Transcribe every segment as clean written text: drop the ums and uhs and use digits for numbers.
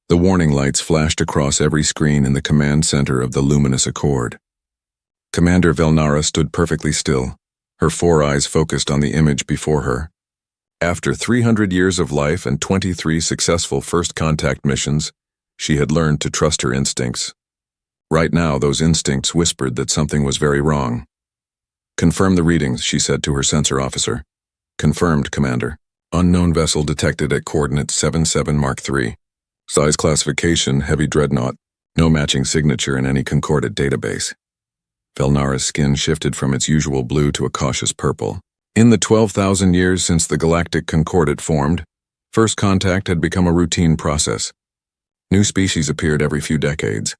The warning lights flashed across every screen in the command center of the luminous accord. Commander Velnara stood perfectly still, her 4 eyes focused on the image before her. After 300 years of life and 23 successful first contact missions, she had learned to trust her instincts. Right now, those instincts whispered that something was very wrong. "Confirm the readings," she said to her sensor officer. "Confirmed, Commander. Unknown vessel detected at coordinate 77 Mark III. Size classification, heavy dreadnought. No matching signature in any concordant database." Velnara's skin shifted from its usual blue to a cautious purple. In the 12,000 years since the galactic concordate formed, first contact had become a routine process. New species appeared every few decades.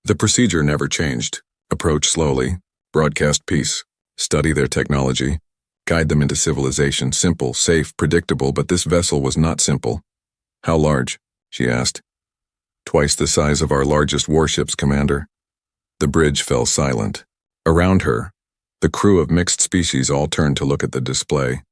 The procedure never changed. Approach slowly, broadcast peace, study their technology, guide them into civilization. Simple, safe, predictable, but this vessel was not simple. "How large?" she asked. "Twice the size of our largest warships, Commander." The bridge fell silent. Around her, the crew of mixed species all turned to look at the display.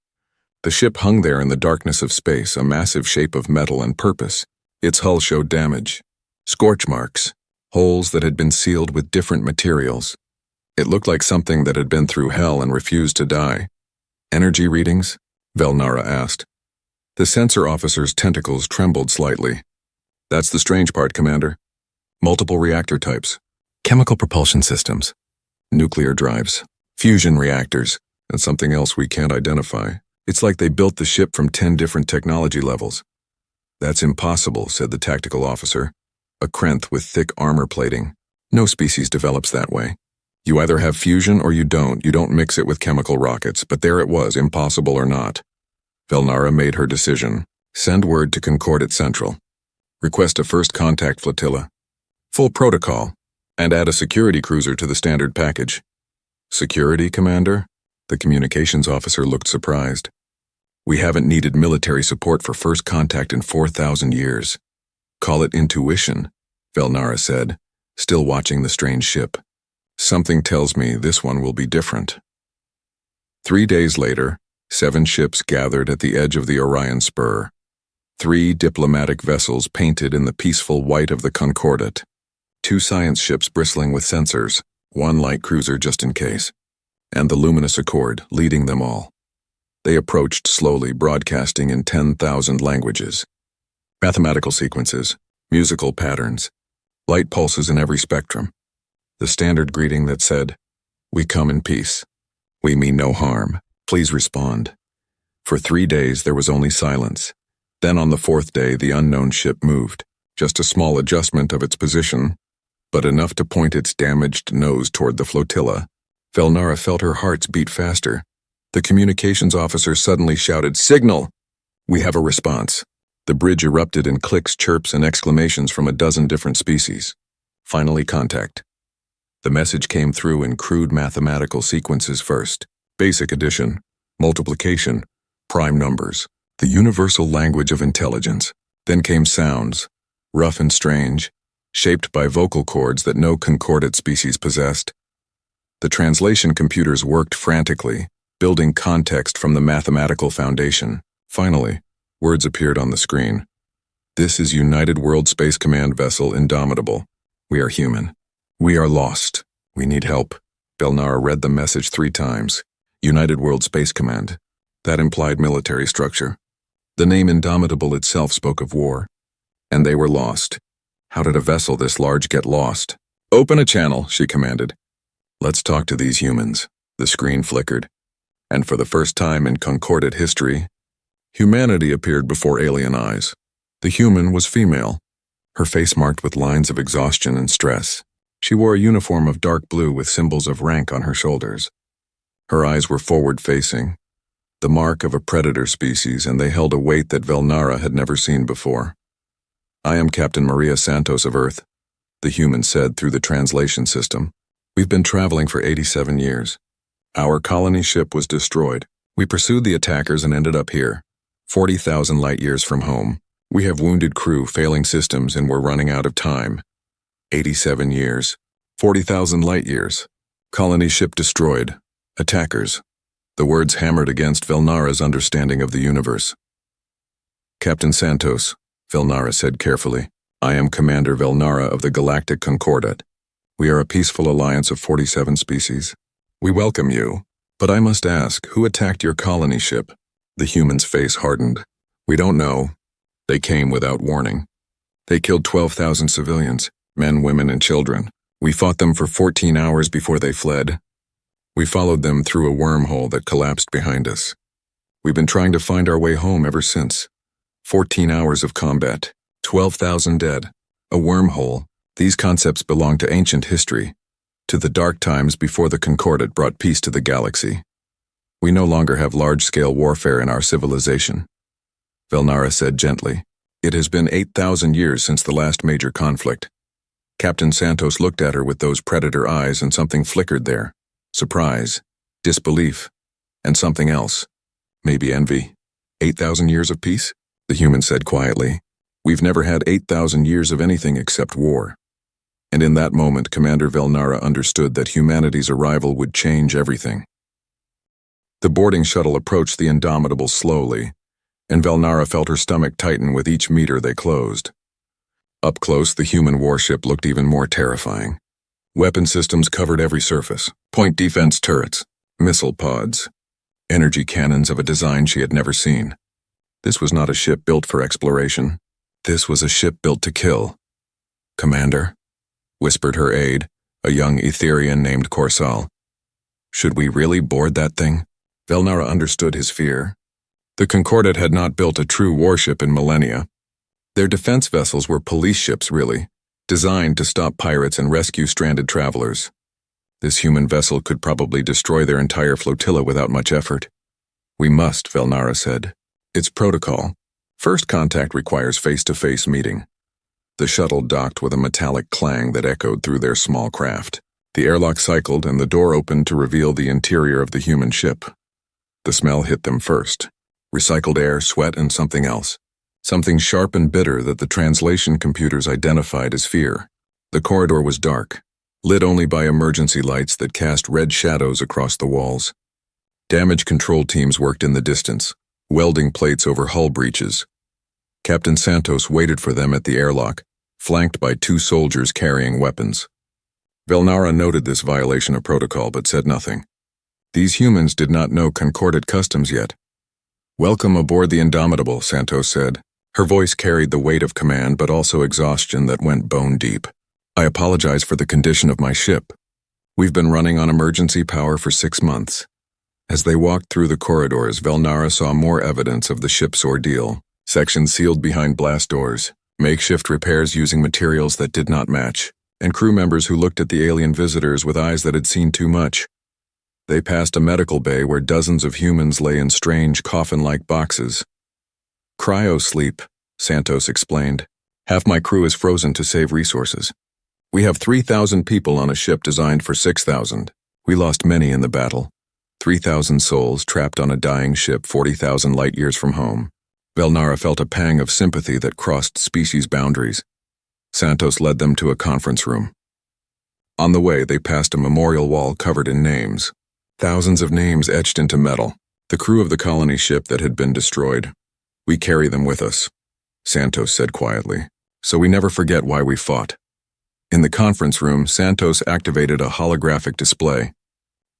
The ship hung there in the darkness of space, a massive shape of metal and purpose. Its hull showed damage, scorch marks, holes that had been sealed with different materials. It looked like something that had been through hell and refused to die. "Energy readings?" Velnara asked. The sensor officer's tentacles trembled slightly. "That's the strange part, Commander. Multiple reactor types. Chemical propulsion systems. Nuclear drives. Fusion reactors. And something else we can't identify. It's like they built the ship from 10 different technology levels." "That's impossible," said the tactical officer, a Krenth with thick armor plating. "No species develops that way. You either have fusion or you don't. You don't mix it with chemical rockets, but there it was, impossible or not." Velnara made her decision. "Send word to Concordate Central. Request a first contact flotilla. Full protocol. And add a security cruiser to the standard package." "Security, Commander?" The communications officer looked surprised. "We haven't needed military support for first contact in 4,000 years. Call it intuition," Velnara said, still watching the strange ship. "Something tells me this one will be different." 3 days later, 7 ships gathered at the edge of the Orion Spur. 3 diplomatic vessels painted in the peaceful white of the Concordate. 2 science ships bristling with sensors, 1 light cruiser just in case, and the luminous accord leading them all. They approached slowly, broadcasting in 10,000 languages. Mathematical sequences, musical patterns, light pulses in every spectrum. The standard greeting that said, "We come in peace. We mean no harm. Please respond." For 3 days there was only silence. Then on the 4th day the unknown ship moved, just a small adjustment of its position, but enough to point its damaged nose toward the flotilla. Velnara felt her hearts beat faster. The communications officer suddenly shouted, "Signal!" "We have a response." The bridge erupted in clicks, chirps, and exclamations from a dozen different species. "Finally contact." The message came through in crude mathematical sequences first. Basic addition, multiplication, prime numbers, the universal language of intelligence. Then came sounds, rough and strange, shaped by vocal cords that no concordate species possessed. The translation computers worked frantically, building context from the mathematical foundation. Finally, words appeared on the screen. "This is United World Space Command Vessel Indomitable. We are human. We are lost. We need help." Velnara read the message 3 times. United World Space Command. That implied military structure. The name Indomitable itself spoke of war. And they were lost. How did a vessel this large get lost? "Open a channel," she commanded. "Let's talk to these humans." The screen flickered. And for the first time in concordate history, humanity appeared before alien eyes. The human was female, her face marked with lines of exhaustion and stress. She wore a uniform of dark blue with symbols of rank on her shoulders. Her eyes were forward-facing, the mark of a predator species, and they held a weight that Velnara had never seen before. "I am Captain Maria Santos of Earth," the human said through the translation system. "We've been traveling for 87 years. Our colony ship was destroyed. We pursued the attackers and ended up here, 40,000 light-years from home. We have wounded crew, failing systems, and we're running out of time. 87 years. 40,000 light-years. Colony ship destroyed. Attackers." The words hammered against Velnara's understanding of the universe. "Captain Santos," Velnara said carefully, I am Commander Velnara of the Galactic Concordat. We are a peaceful alliance of 47 species. We welcome you, but I must ask, who attacked your colony ship? The human's face hardened. We don't know. They came without warning. They killed 12,000 civilians, men, women, and children. We fought them for 14 hours before they fled. We followed them through a wormhole that collapsed behind us. We've been trying to find our way home ever since. 14 hours of combat, 12,000 dead, a wormhole. These concepts belong to ancient history, to the dark times before the Concordat brought peace to the galaxy. We no longer have large-scale warfare in our civilization. Velnara said gently. It has been 8,000 years since the last major conflict. Captain Santos looked at her with those predator eyes, and something flickered there. Surprise, disbelief, and something else. Maybe envy. 8,000 years of peace? The human said quietly. We've never had 8,000 years of anything except war. And in that moment, Commander Velnara understood that humanity's arrival would change everything. The boarding shuttle approached the Indomitable slowly, and Velnara felt her stomach tighten with each meter they closed. Up close, the human warship looked even more terrifying. Weapon systems covered every surface, point defense turrets, missile pods, energy cannons of a design she had never seen. This was not a ship built for exploration. This was a ship built to kill. Commander, whispered her aide, a young Etherian named Corsal. Should we really board that thing? Velnara understood his fear. The Concordat had not built a true warship in millennia. Their defense vessels were police ships, really, designed to stop pirates and rescue stranded travelers. This human vessel could probably destroy their entire flotilla without much effort. We must, Velnara said. It's protocol. First contact requires face-to-face meeting. The shuttle docked with a metallic clang that echoed through their small craft. The airlock cycled and the door opened to reveal the interior of the human ship. The smell hit them first. Recycled air, sweat, and something else. Something sharp and bitter that the translation computers identified as fear. The corridor was dark, lit only by emergency lights that cast red shadows across the walls. Damage control teams worked in the distance, welding plates over hull breaches. Captain Santos waited for them at the airlock, flanked by 2 soldiers carrying weapons. Velnara noted this violation of protocol but said nothing. These humans did not know Concordat customs yet. Welcome aboard the Indomitable, Santos said. Her voice carried the weight of command but also exhaustion that went bone deep. I apologize for the condition of my ship. We've been running on emergency power for 6 months. As they walked through the corridors, Velnara saw more evidence of the ship's ordeal. Sections sealed behind blast doors, makeshift repairs using materials that did not match, and crew members who looked at the alien visitors with eyes that had seen too much. They passed a medical bay where dozens of humans lay in strange coffin-like boxes. Cryo-sleep, Santos explained. Half my crew is frozen to save resources. We have 3,000 people on a ship designed for 6,000. We lost many in the battle. 3,000 souls trapped on a dying ship 40,000 light-years from home. Velnara felt a pang of sympathy that crossed species boundaries. Santos led them to a conference room. On the way, they passed a memorial wall covered in names. Thousands of names etched into metal. The crew of the colony ship that had been destroyed. We carry them with us, Santos said quietly, so we never forget why we fought. In the conference room, Santos activated a holographic display.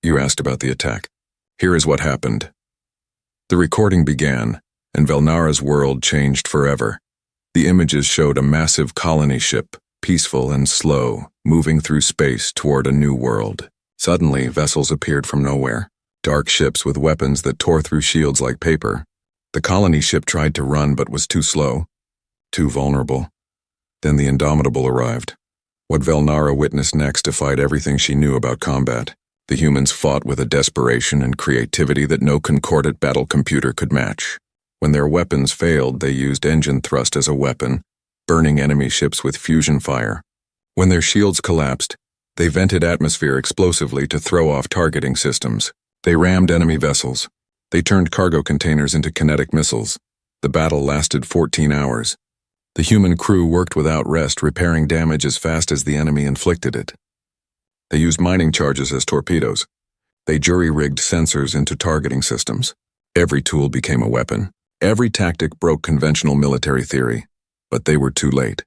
You asked about the attack. Here is what happened. The recording began, and Velnara's world changed forever. The images showed a massive colony ship, peaceful and slow, moving through space toward a new world. Suddenly, vessels appeared from nowhere, dark ships with weapons that tore through shields like paper. The colony ship tried to run but was too slow, too vulnerable. Then the Indomitable arrived. What Velnara witnessed next defied everything she knew about combat. The humans fought with a desperation and creativity that no Concordat battle computer could match. When their weapons failed, they used engine thrust as a weapon, burning enemy ships with fusion fire. When their shields collapsed, they vented atmosphere explosively to throw off targeting systems. They rammed enemy vessels. They turned cargo containers into kinetic missiles. The battle lasted 14 hours. The human crew worked without rest, repairing damage as fast as the enemy inflicted it. They used mining charges as torpedoes. They jury-rigged sensors into targeting systems. Every tool became a weapon. Every tactic broke conventional military theory. But they were too late.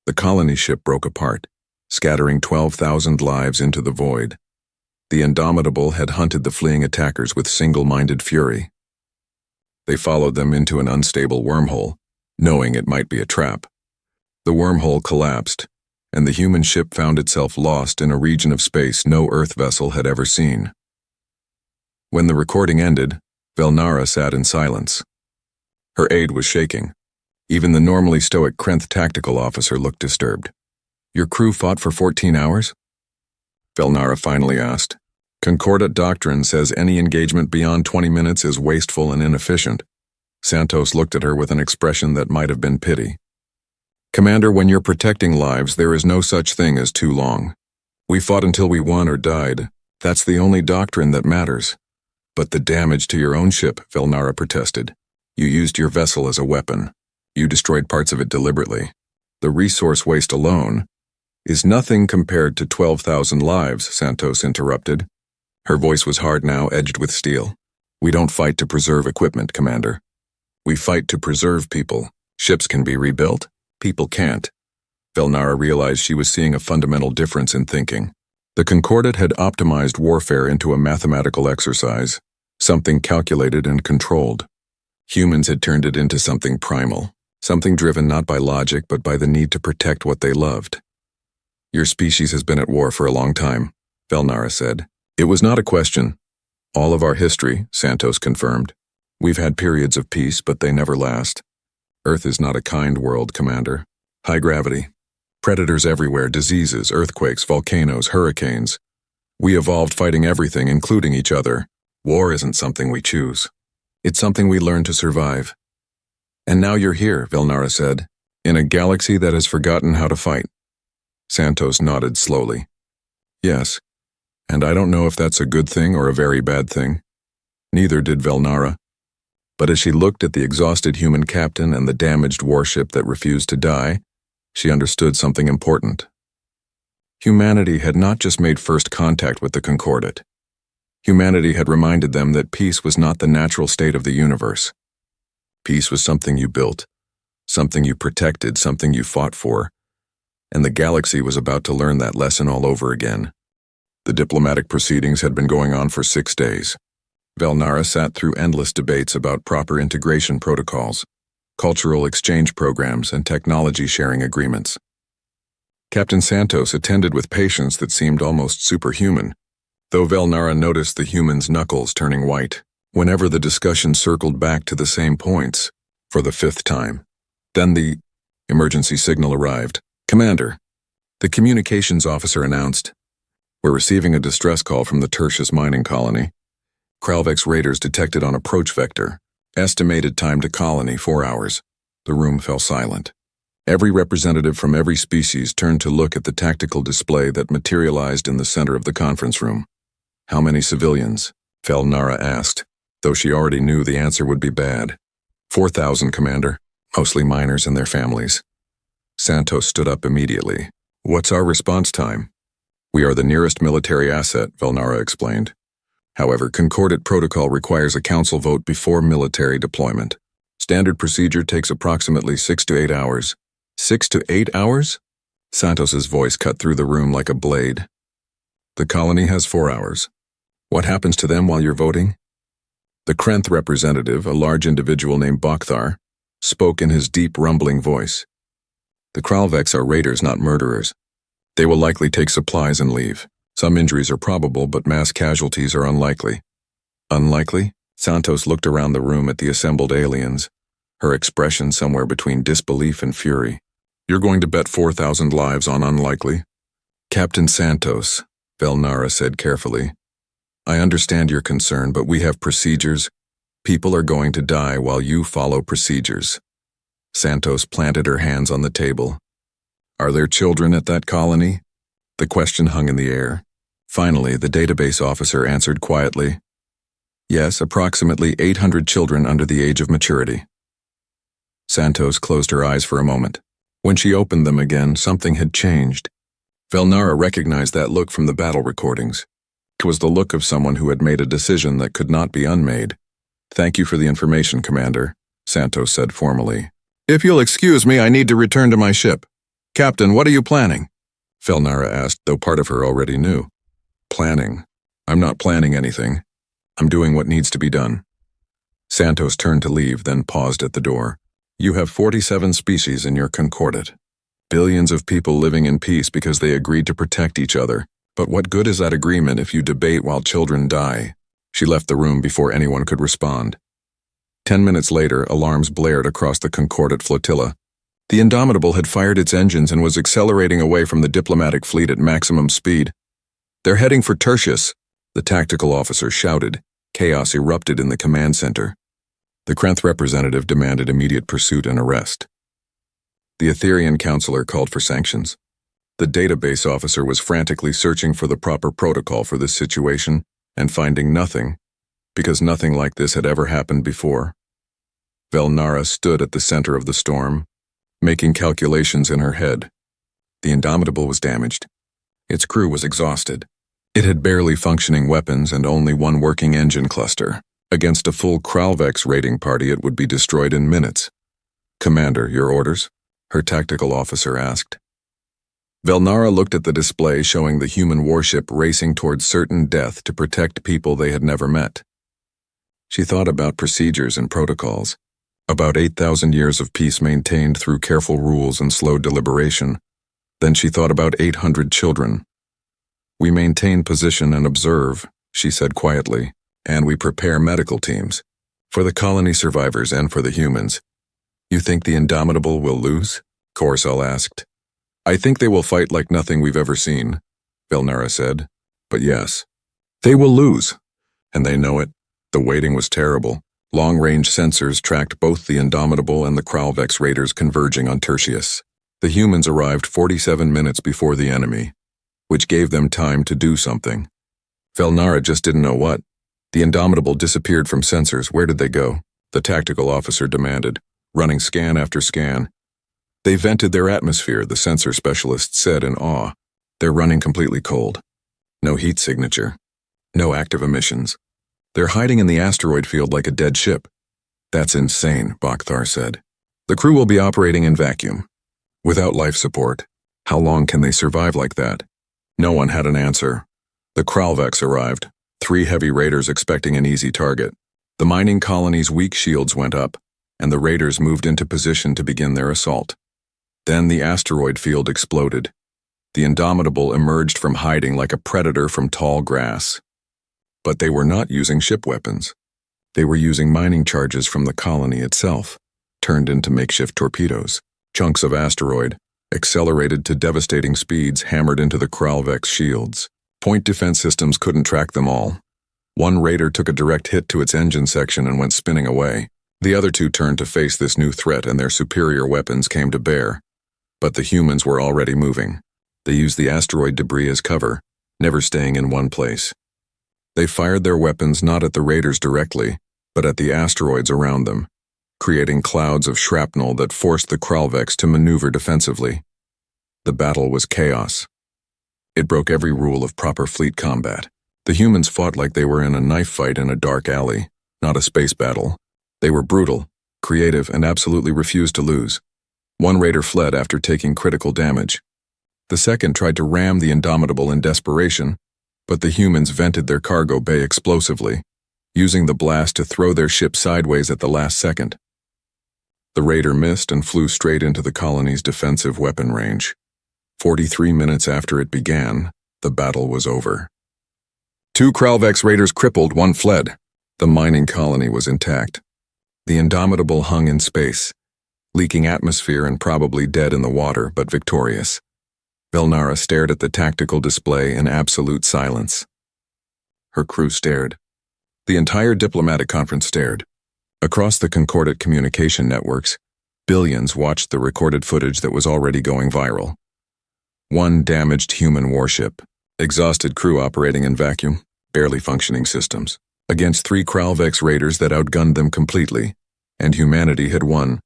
The colony ship broke apart, scattering 12,000 lives into the void. The Indomitable had hunted the fleeing attackers with single-minded fury. They followed them into an unstable wormhole, knowing it might be a trap. The wormhole collapsed, and the human ship found itself lost in a region of space no Earth vessel had ever seen. When the recording ended, Velnara sat in silence. Her aide was shaking. Even the normally stoic Krenth tactical officer looked disturbed. "Your crew fought for 14 hours? Velnara finally asked. "Concordat doctrine says any engagement beyond 20 minutes is wasteful and inefficient." Santos looked at her with an expression that might have been pity. "Commander, when you're protecting lives, there is no such thing as too long. We fought until we won or died. That's the only doctrine that matters." "But the damage to your own ship," Velnara protested. "You used your vessel as a weapon. You destroyed parts of it deliberately. The resource waste alone is nothing compared to 12,000 lives," Santos interrupted. Her voice was hard now, edged with steel. "We don't fight to preserve equipment, Commander. We fight to preserve people. Ships can be rebuilt. People can't." Velnara realized she was seeing a fundamental difference in thinking. The Concordat had optimized warfare into a mathematical exercise, something calculated and controlled. Humans had turned it into something primal, something driven not by logic but by the need to protect what they loved. "Your species has been at war for a long time," Velnara said. "It was not a question. All of our history," Santos confirmed. "We've had periods of peace, but they never last. Earth is not a kind world, Commander. High gravity. Predators everywhere, diseases, earthquakes, volcanoes, hurricanes. We evolved fighting everything, including each other. War isn't something we choose. It's something we learn to survive." "And now you're here," Velnara said, "in a galaxy that has forgotten how to fight." Santos nodded slowly. "Yes, and I don't know if that's a good thing or a very bad thing." Neither did Velnara. But as she looked at the exhausted human captain and the damaged warship that refused to die, she understood something important. Humanity had not just made first contact with the Concordat. Humanity had reminded them that peace was not the natural state of the universe. Peace was something you built, something you protected, something you fought for, and the galaxy was about to learn that lesson all over again. The diplomatic proceedings had been going on for 6 days. Velnara sat through endless debates about proper integration protocols, cultural exchange programs, and technology sharing agreements. Captain Santos attended with patience that seemed almost superhuman, though Velnara noticed the human's knuckles turning white whenever the discussion circled back to the same points for the 5th time. Then the emergency signal arrived. "Commander," the communications officer announced, "we're receiving a distress call from the Tertius mining colony. Kralvex raiders detected on approach vector. Estimated time to colony 4 hours." The room fell silent. Every representative from every species turned to look at the tactical display that materialized in the center of the conference room. "How many civilians?" Velnara asked, though she already knew the answer would be bad. 4,000, Commander, mostly miners and their families." Santos stood up immediately. "What's our response time?" "We are the nearest military asset," Velnara explained. "However, Concordat protocol requires a council vote before military deployment. Standard procedure takes approximately 6 to 8 hours. 6 to 8 hours? Santos's voice cut through the room like a blade. "The colony has 4 hours. What happens to them while you're voting?" The Krenth representative, a large individual named Bakhtar, spoke in his deep, rumbling voice. "The Kralvex are raiders, not murderers. They will likely take supplies and leave. Some injuries are probable, but mass casualties are unlikely." "Unlikely?" Santos looked around the room at the assembled aliens, her expression somewhere between disbelief and fury. "You're going to bet 4,000 lives on unlikely?" "Captain Santos," Velnara said carefully, "I understand your concern, but we have procedures. People are going to die while you follow procedures." Santos planted her hands on the table. "Are there children at that colony?" The question hung in the air. Finally, the database officer answered quietly, "Yes, approximately 800 children under the age of maturity." Santos closed her eyes for a moment. When she opened them again, something had changed. Velnara recognized that look from the battle recordings. It was the look of someone who had made a decision that could not be unmade. "Thank you for the information, Commander," Santos said formally. "If you'll excuse me, I need to return to my ship." Captain, what are you planning? Velnara asked, though part of her already knew. Planning? I'm not planning anything. I'm doing what needs to be done. Santos turned to leave, then paused at the door. You have 47 species in your concordate. Billions of people living in peace because they agreed to protect each other. But what good is that agreement if you debate while children die? She left the room before anyone could respond. 10 minutes later, alarms blared across the concordate flotilla. The Indomitable had fired its engines and was accelerating away from the diplomatic fleet at maximum speed. They're heading for Tertius, the tactical officer shouted. Chaos erupted in the command center. The Krenth representative demanded immediate pursuit and arrest. The Etherian counselor called for sanctions. The database officer was frantically searching for the proper protocol for this situation and finding nothing, because nothing like this had ever happened before. Velnara stood at the center of the storm, making calculations in her head. The Indomitable was damaged. Its crew was exhausted. It had barely functioning weapons and only one working engine cluster. Against a full Kralvex raiding party, it would be destroyed in minutes. Commander, your orders? Her tactical officer asked. Velnara looked at the display showing the human warship racing towards certain death to protect people they had never met. She thought about procedures and protocols, about 8,000 years of peace maintained through careful rules and slow deliberation. Then she thought about 800 children. We maintain position and observe, she said quietly, and we prepare medical teams. For the colony survivors and for the humans. You think the Indomitable will lose? Corsell asked. I think they will fight like nothing we've ever seen, Velnara said. But yes, they will lose. And they know it. The waiting was terrible. Long-range sensors tracked both the Indomitable and the Kralvex raiders converging on Tertius. The humans arrived 47 minutes before the enemy, which gave them time to do something. Velnara just didn't know what. The Indomitable disappeared from sensors. Where did they go? The tactical officer demanded, running scan after scan. They vented their atmosphere, the sensor specialist said in awe. They're running completely cold. No heat signature. No active emissions. They're hiding in the asteroid field like a dead ship. That's insane, Bakhtar said. The crew will be operating in vacuum. Without life support. How long can they survive like that? No one had an answer. The Kralvex arrived, 3 heavy raiders expecting an easy target. The mining colony's weak shields went up, and the raiders moved into position to begin their assault. Then the asteroid field exploded. The Indomitable emerged from hiding like a predator from tall grass. But they were not using ship weapons. They were using mining charges from the colony itself, turned into makeshift torpedoes. Chunks of asteroid, accelerated to devastating speeds, hammered into the Kralvex shields. Point defense systems couldn't track them all. One raider took a direct hit to its engine section and went spinning away. The other 2 turned to face this new threat, and their superior weapons came to bear. But the humans were already moving. They used the asteroid debris as cover, never staying in one place. They fired their weapons not at the raiders directly, but at the asteroids around them, creating clouds of shrapnel that forced the Kralvex to maneuver defensively. The battle was chaos. It broke every rule of proper fleet combat. The humans fought like they were in a knife fight in a dark alley, not a space battle. They were brutal, creative, and absolutely refused to lose. One raider fled after taking critical damage. The second tried to ram the Indomitable in desperation, but the humans vented their cargo bay explosively, using the blast to throw their ship sideways at the last second. The raider missed and flew straight into the colony's defensive weapon range. 43 minutes after it began, the battle was over. 2 Kralvex raiders crippled, 1 fled. The mining colony was intact. The Indomitable hung in space, leaking atmosphere and probably dead in the water, but victorious. Velnara stared at the tactical display in absolute silence. Her crew stared. The entire diplomatic conference stared. Across the concordate communication networks, billions watched the recorded footage that was already going viral. 1 damaged human warship, exhausted crew operating in vacuum, barely functioning systems, against 3 Kralvex raiders that outgunned them completely, and humanity had won.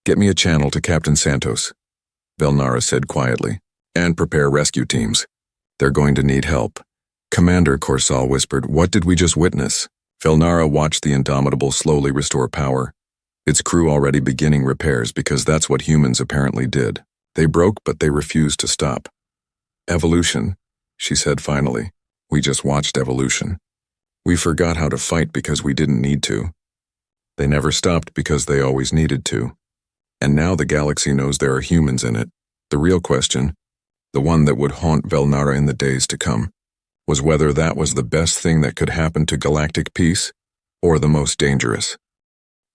Get me a channel to Captain Santos, Velnara said quietly, and prepare rescue teams. They're going to need help. Commander, Corsall whispered, what did we just witness? Velnara watched the Indomitable slowly restore power, its crew already beginning repairs because that's what humans apparently did. They broke, but they refused to stop. Evolution, she said finally. We just watched evolution. We forgot how to fight because we didn't need to. They never stopped because they always needed to. And now the galaxy knows there are humans in it. The real question, the one that would haunt Velnara in the days to come, was whether that was the best thing that could happen to galactic peace, or the most dangerous.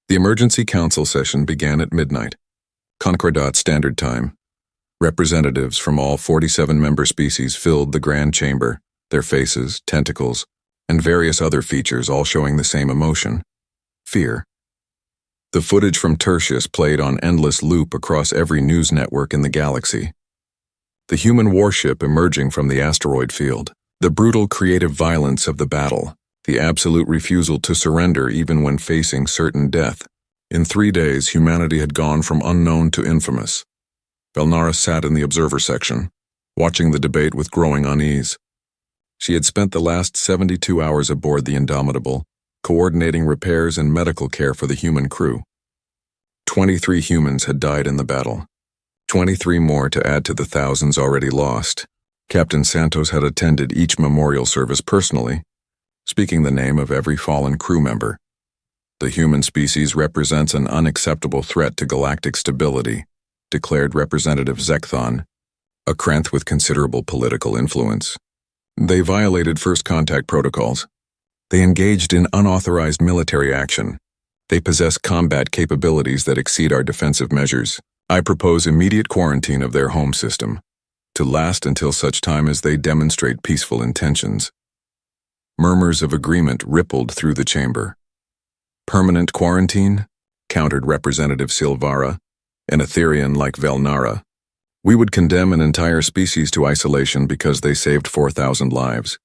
The emergency council session began at midnight, Concordat Standard Time. Representatives from all 47 member species filled the grand chamber, their faces, tentacles, and various other features all showing the same emotion: fear. The footage from Tertius played on endless loop across every news network in the galaxy. The human warship emerging from the asteroid field, the brutal creative violence of the battle, the absolute refusal to surrender even when facing certain death. In 3 days, humanity had gone from unknown to infamous. Velnara sat in the observer section, watching the debate with growing unease. She had spent the last 72 hours aboard the Indomitable, coordinating repairs and medical care for the human crew. 23 humans had died in the battle. 23 more to add to the thousands already lost. Captain Santos had attended each memorial service personally, speaking the name of every fallen crew member. The human species represents an unacceptable threat to galactic stability, declared Representative Zekthon, a Krenth with considerable political influence. They violated first contact protocols. They engaged in unauthorized military action. They possess combat capabilities that exceed our defensive measures. I propose immediate quarantine of their home system, to last until such time as they demonstrate peaceful intentions. Murmurs of agreement rippled through the chamber. Permanent quarantine? Countered Representative Silvara, an Etherian like Velnara. We would condemn an entire species to isolation because they saved 4,000 lives.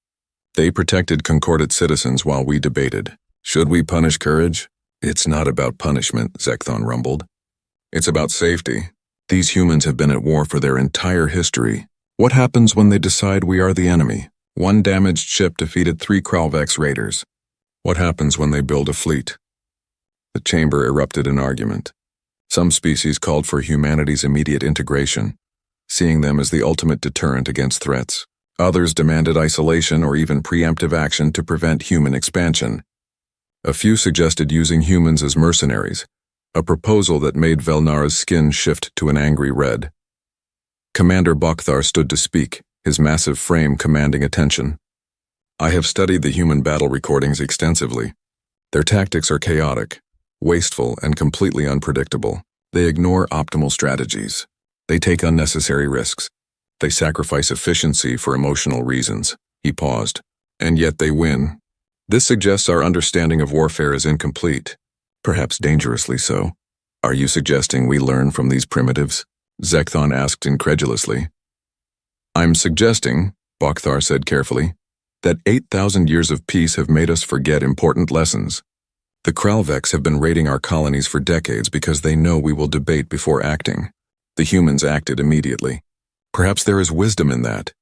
They protected Concordat citizens while we debated. Should we punish courage? It's not about punishment, Zekthon rumbled. It's about safety. These humans have been at war for their entire history. What happens when they decide we are the enemy? One damaged ship defeated 3 Kralvex raiders. What happens when they build a fleet? The chamber erupted in argument. Some species called for humanity's immediate integration, seeing them as the ultimate deterrent against threats. Others demanded isolation or even preemptive action to prevent human expansion. A few suggested using humans as mercenaries, a proposal that made Velnara's skin shift to an angry red. Commander Bokthar stood to speak, his massive frame commanding attention. I have studied the human battle recordings extensively. Their tactics are chaotic, wasteful, and completely unpredictable. They ignore optimal strategies. They take unnecessary risks. They sacrifice efficiency for emotional reasons. He paused. And yet they win. This suggests our understanding of warfare is incomplete. Perhaps dangerously so. Are you suggesting we learn from these primitives? Zekthon asked incredulously. I'm suggesting, Bokthar said carefully, that 8,000 years of peace have made us forget important lessons. The Kralvex have been raiding our colonies for decades because they know we will debate before acting. The humans acted immediately. Perhaps there is wisdom in that.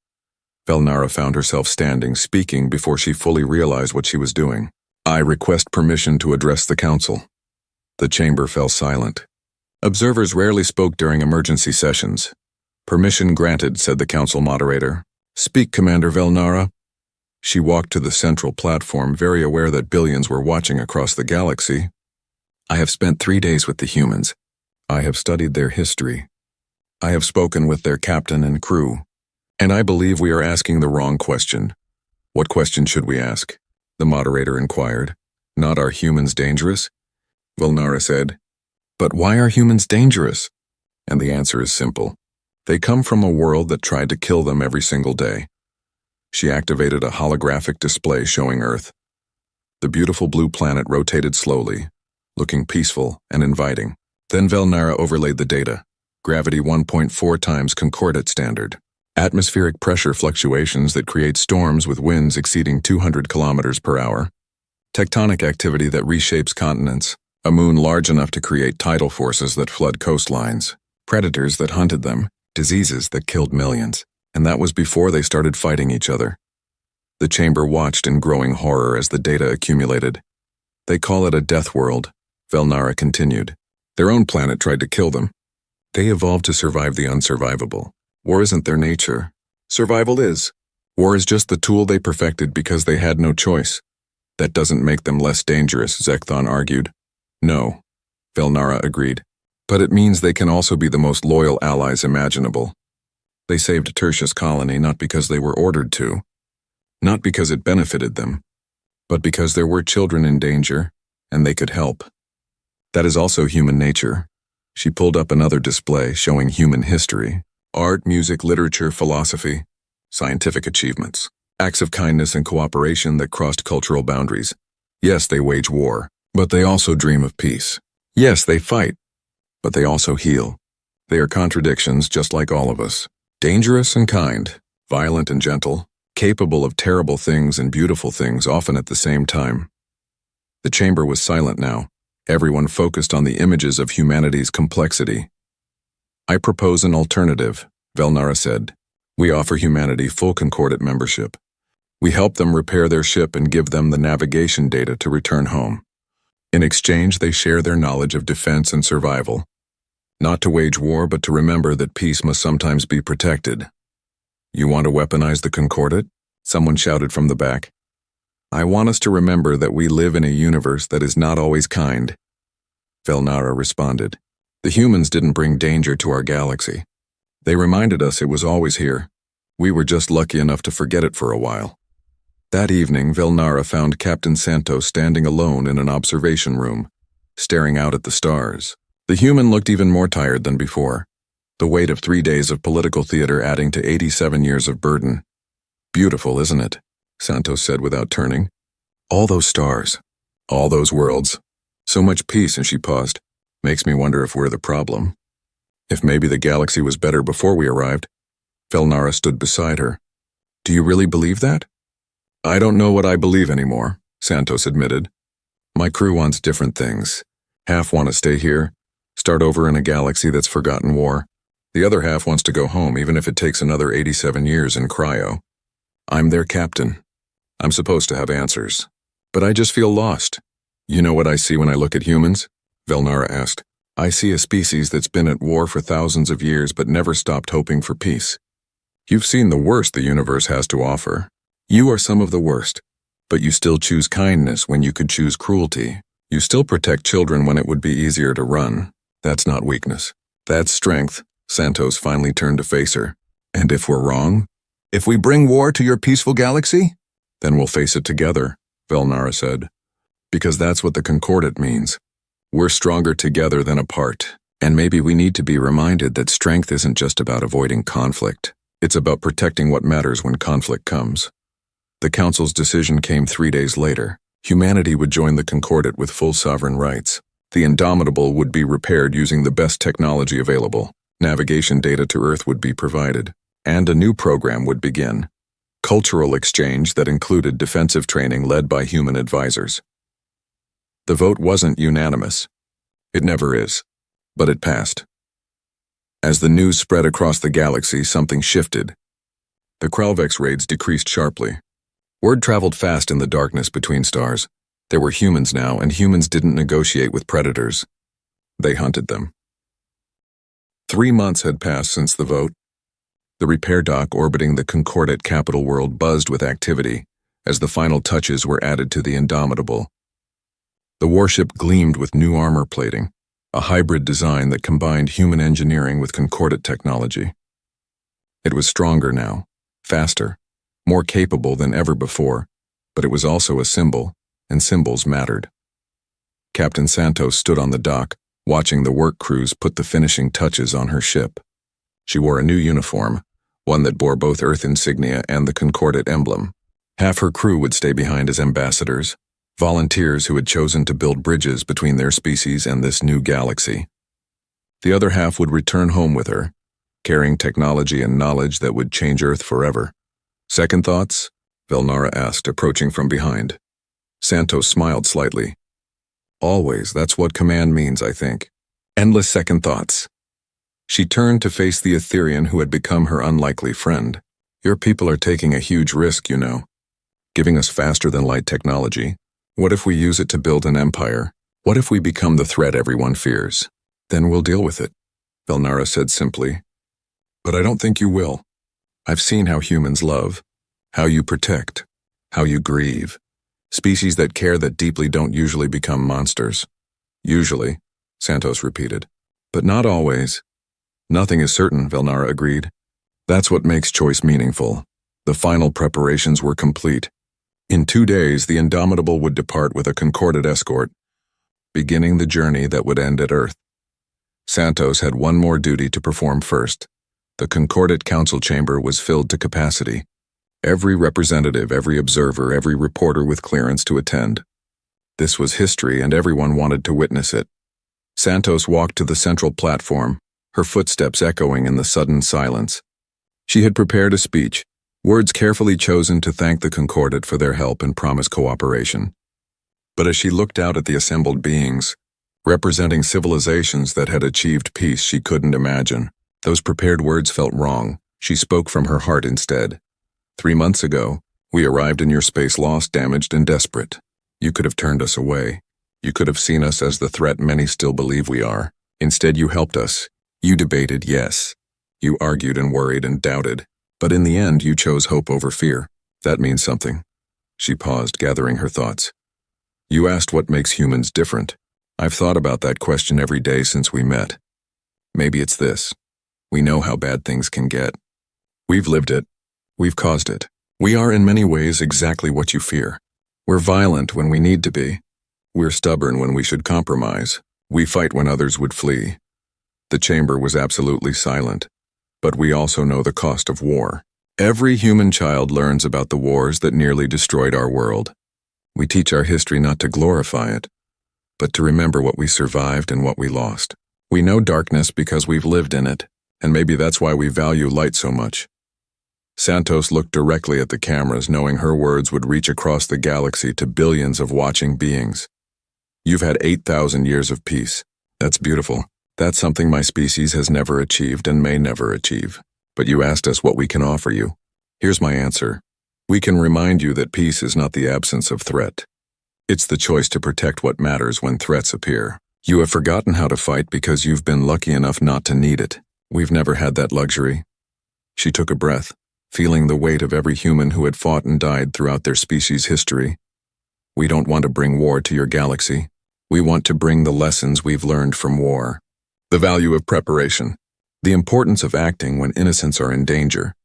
Velnara found herself standing, speaking before she fully realized what she was doing. I request permission to address the council. The chamber fell silent. Observers rarely spoke during emergency sessions. Permission granted, said the council moderator. Speak, Commander Velnara. She walked to the central platform, very aware that billions were watching across the galaxy. I have spent 3 days with the humans. I have studied their history. I have spoken with their captain and crew. And I believe we are asking the wrong question. What question should we ask? The moderator inquired. Not are humans dangerous? Velnara said. But why are humans dangerous? And the answer is simple. They come from a world that tried to kill them every single day. She activated a holographic display showing Earth. The beautiful blue planet rotated slowly, looking peaceful and inviting. Then Velnara overlaid the data. Gravity 1.4 times Concordat standard. Atmospheric pressure fluctuations that create storms with winds exceeding 200 kilometers per hour. Tectonic activity that reshapes continents. A moon large enough to create tidal forces that flood coastlines. Predators that hunted them. Diseases that killed millions. And that was before they started fighting each other. The chamber watched in growing horror as the data accumulated. They call it a death world, Velnara continued. Their own planet tried to kill them. They evolved to survive the unsurvivable. War isn't their nature. Survival is. War is just the tool they perfected because they had no choice. That doesn't make them less dangerous, Zekthon argued. No, Velnara agreed. But it means they can also be the most loyal allies imaginable. They saved Tertius Colony not because they were ordered to, not because it benefited them, but because there were children in danger, and they could help. That is also human nature. She pulled up another display showing human history, art, music, literature, philosophy, scientific achievements, acts of kindness and cooperation that crossed cultural boundaries. Yes, they wage war, but they also dream of peace. Yes, they fight, but they also heal. They are contradictions just like all of us. Dangerous and kind, violent and gentle, capable of terrible things and beautiful things often at the same time. The chamber was silent now. Everyone focused on the images of humanity's complexity. I propose an alternative, Velnara said. We offer humanity full Concordat membership. We help them repair their ship and give them the navigation data to return home. In exchange, they share their knowledge of defense and survival. Not to wage war, but to remember that peace must sometimes be protected. You want to weaponize the Concordat? Someone shouted from the back. I want us to remember that we live in a universe that is not always kind. Velnara responded. The humans didn't bring danger to our galaxy. They reminded us it was always here. We were just lucky enough to forget it for a while. That evening, Velnara found Captain Santos standing alone in an observation room, staring out at the stars. The human looked even more tired than before, the weight of 3 days of political theater adding to 87 years of burden. Beautiful, isn't it? Santos said without turning. All those stars, all those worlds, so much peace, and she paused. Makes me wonder if we're the problem. If maybe the galaxy was better before we arrived. Velnara stood beside her. Do you really believe that? I don't know what I believe anymore, Santos admitted. My crew wants different things. Half want to stay here, start over in a galaxy that's forgotten war. The other half wants to go home even if it takes another 87 years in cryo. I'm their captain. I'm supposed to have answers. But I just feel lost. You know what I see when I look at humans? Velnara asked. I see a species that's been at war for thousands of years but never stopped hoping for peace. You've seen the worst the universe has to offer. You are some of the worst, but you still choose kindness when you could choose cruelty. You still protect children when it would be easier to run. That's not weakness. That's strength. Santos finally turned to face her. And if we're wrong? If we bring war to your peaceful galaxy? Then we'll face it together, Velnara said. Because that's what the Concordat means. We're stronger together than apart. And maybe we need to be reminded that strength isn't just about avoiding conflict. It's about protecting what matters when conflict comes. The Council's decision came 3 days later. Humanity would join the Concordat with full sovereign rights. The Indomitable would be repaired using the best technology available. Navigation data to Earth would be provided. And a new program would begin. Cultural exchange that included defensive training led by human advisors. The vote wasn't unanimous. It never is. But it passed. As the news spread across the galaxy, something shifted. The Kralvex raids decreased sharply. Word traveled fast in the darkness between stars. There were humans now, and humans didn't negotiate with predators. They hunted them. 3 months had passed since the vote. The repair dock orbiting the Concordat capital world buzzed with activity as the final touches were added to the Indomitable. The warship gleamed with new armor plating, a hybrid design that combined human engineering with Concordat technology. It was stronger now, faster, more capable than ever before, but it was also a symbol, and symbols mattered. Captain Santos stood on the dock, watching the work crews put the finishing touches on her ship. She wore a new uniform, one that bore both Earth insignia and the Concordat emblem. Half her crew would stay behind as ambassadors, volunteers who had chosen to build bridges between their species and this new galaxy. The other half would return home with her, carrying technology and knowledge that would change Earth forever. Second thoughts? Velnara asked, approaching from behind. Santos smiled slightly. Always, that's what command means, I think. Endless second thoughts. She turned to face the Etherean who had become her unlikely friend. Your people are taking a huge risk, you know. Giving us faster-than-light technology. What if we use it to build an empire? What if we become the threat everyone fears? Then we'll deal with it. Velnara said simply. But I don't think you will. I've seen how humans love, how you protect, how you grieve. Species that care that deeply don't usually become monsters. Usually, Santos repeated. But not always. Nothing is certain, Velnara agreed. That's what makes choice meaningful. The final preparations were complete. In 2 days, the Indomitable would depart with a concorded escort, beginning the journey that would end at Earth. Santos had one more duty to perform first. The concordate council chamber was filled to capacity. Every representative, every observer, every reporter with clearance to attend. This was history, and everyone wanted to witness it. Santos walked to the central platform, her footsteps echoing in the sudden silence. She had prepared a speech, words carefully chosen to thank the concordate for their help and promise cooperation. But as she looked out at the assembled beings, representing civilizations that had achieved peace she couldn't imagine, those prepared words felt wrong. She spoke from her heart instead. 3 months ago, we arrived in your space lost, damaged, and desperate. You could have turned us away. You could have seen us as the threat many still believe we are. Instead, you helped us. You debated, yes. You argued and worried and doubted. But in the end, you chose hope over fear. That means something. She paused, gathering her thoughts. You asked what makes humans different. I've thought about that question every day since we met. Maybe it's this. We know how bad things can get. We've lived it. We've caused it. We are in many ways exactly what you fear. We're violent when we need to be. We're stubborn when we should compromise. We fight when others would flee. The chamber was absolutely silent. But we also know the cost of war. Every human child learns about the wars that nearly destroyed our world. We teach our history not to glorify it, but to remember what we survived and what we lost. We know darkness because we've lived in it, and maybe that's why we value light so much. Santos looked directly at the cameras, knowing her words would reach across the galaxy to billions of watching beings. You've had 8,000 years of peace. That's beautiful. That's something my species has never achieved and may never achieve. But you asked us what we can offer you. Here's my answer. We can remind you that peace is not the absence of threat. It's the choice to protect what matters when threats appear. You have forgotten how to fight because you've been lucky enough not to need it. We've never had that luxury. She took a breath, feeling the weight of every human who had fought and died throughout their species' history. We don't want to bring war to your galaxy. We want to bring the lessons we've learned from war. The value of preparation. The importance of acting when innocents are in danger.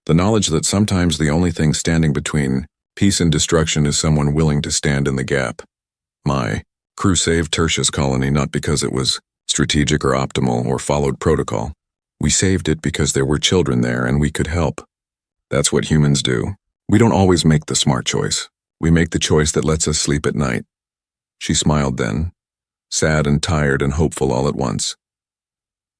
The knowledge that sometimes the only thing standing between peace and destruction is someone willing to stand in the gap. My crew saved Tertius colony not because it was strategic or optimal or followed protocol. We saved it because there were children there and we could help. That's what humans do. We don't always make the smart choice. We make the choice that lets us sleep at night. She smiled then, sad and tired and hopeful all at once.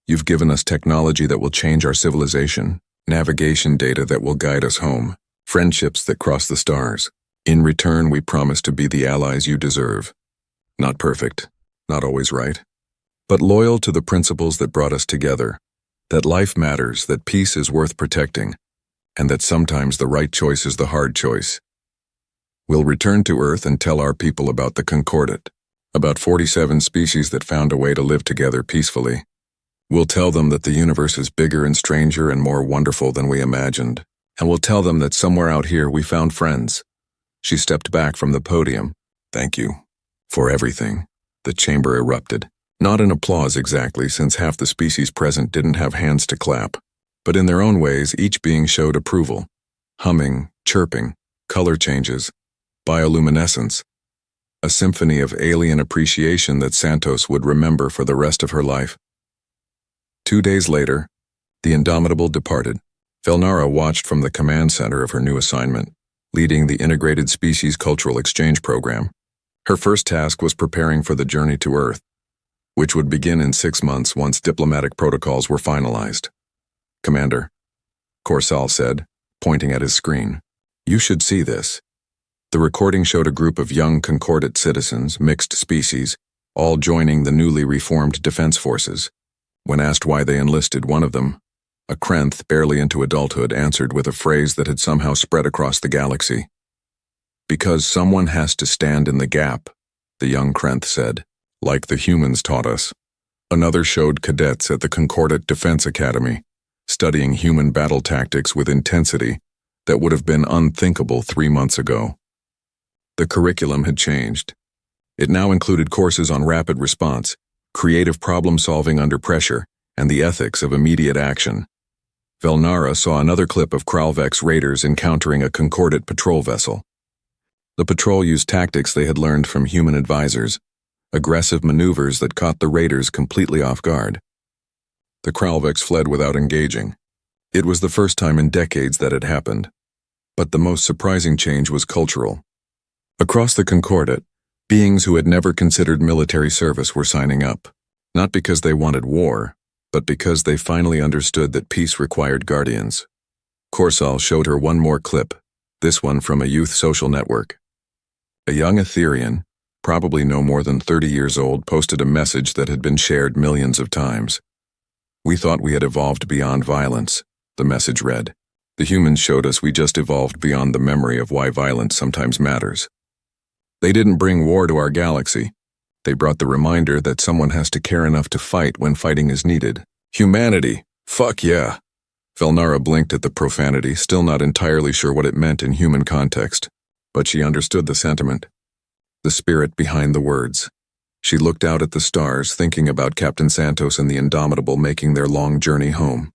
You've given us technology that will change our civilization, navigation data that will guide us home, friendships that cross the stars. In return, we promise to be the allies you deserve. Not perfect, not always right, but loyal to the principles that brought us together, that life matters, that peace is worth protecting, and that sometimes the right choice is the hard choice. We'll return to Earth and tell our people about the Concordate, about 47 species that found a way to live together peacefully. We'll tell them that the universe is bigger and stranger and more wonderful than we imagined, and we'll tell them that somewhere out here we found friends. She stepped back from the podium. Thank you. For everything. The chamber erupted. Not in applause exactly, since half the species present didn't have hands to clap, but in their own ways each being showed approval. Humming, chirping, color changes, bioluminescence. A symphony of alien appreciation that Santos would remember for the rest of her life. 2 days later, the Indomitable departed. Velnara watched from the command center of her new assignment, leading the Integrated Species Cultural Exchange Program. Her first task was preparing for the journey to Earth, which would begin in 6 months once diplomatic protocols were finalized. Commander, Corsal said, pointing at his screen. You should see this. The recording showed a group of young Concordate citizens, mixed species, all joining the newly reformed defense forces. When asked why they enlisted, one of them, a Krenth barely into adulthood, answered with a phrase that had somehow spread across the galaxy. Because someone has to stand in the gap, the young Krenth said, like the humans taught us. Another showed cadets at the Concordat Defense Academy, studying human battle tactics with intensity that would have been unthinkable 3 months ago. The curriculum had changed. It now included courses on rapid response, creative problem-solving under pressure, and the ethics of immediate action. Velnara saw another clip of Kralvek's raiders encountering a Concordat patrol vessel. The patrol used tactics they had learned from human advisors, aggressive maneuvers that caught the raiders completely off guard. The Kralveks fled without engaging. It was the first time in decades that had happened. But the most surprising change was cultural. Across the Concordat, beings who had never considered military service were signing up, not because they wanted war, but because they finally understood that peace required guardians. Korsal showed her one more clip, this one from a youth social network. A young Etherian, probably no more than 30 years old, posted a message that had been shared millions of times. "We thought we had evolved beyond violence," the message read. "The humans showed us we just evolved beyond the memory of why violence sometimes matters. They didn't bring war to our galaxy. They brought the reminder that someone has to care enough to fight when fighting is needed. Humanity! Fuck yeah!" Velnara blinked at the profanity, still not entirely sure what it meant in human context. But she understood the sentiment, the spirit behind the words. She looked out at the stars, thinking about Captain Santos and the Indomitable making their long journey home.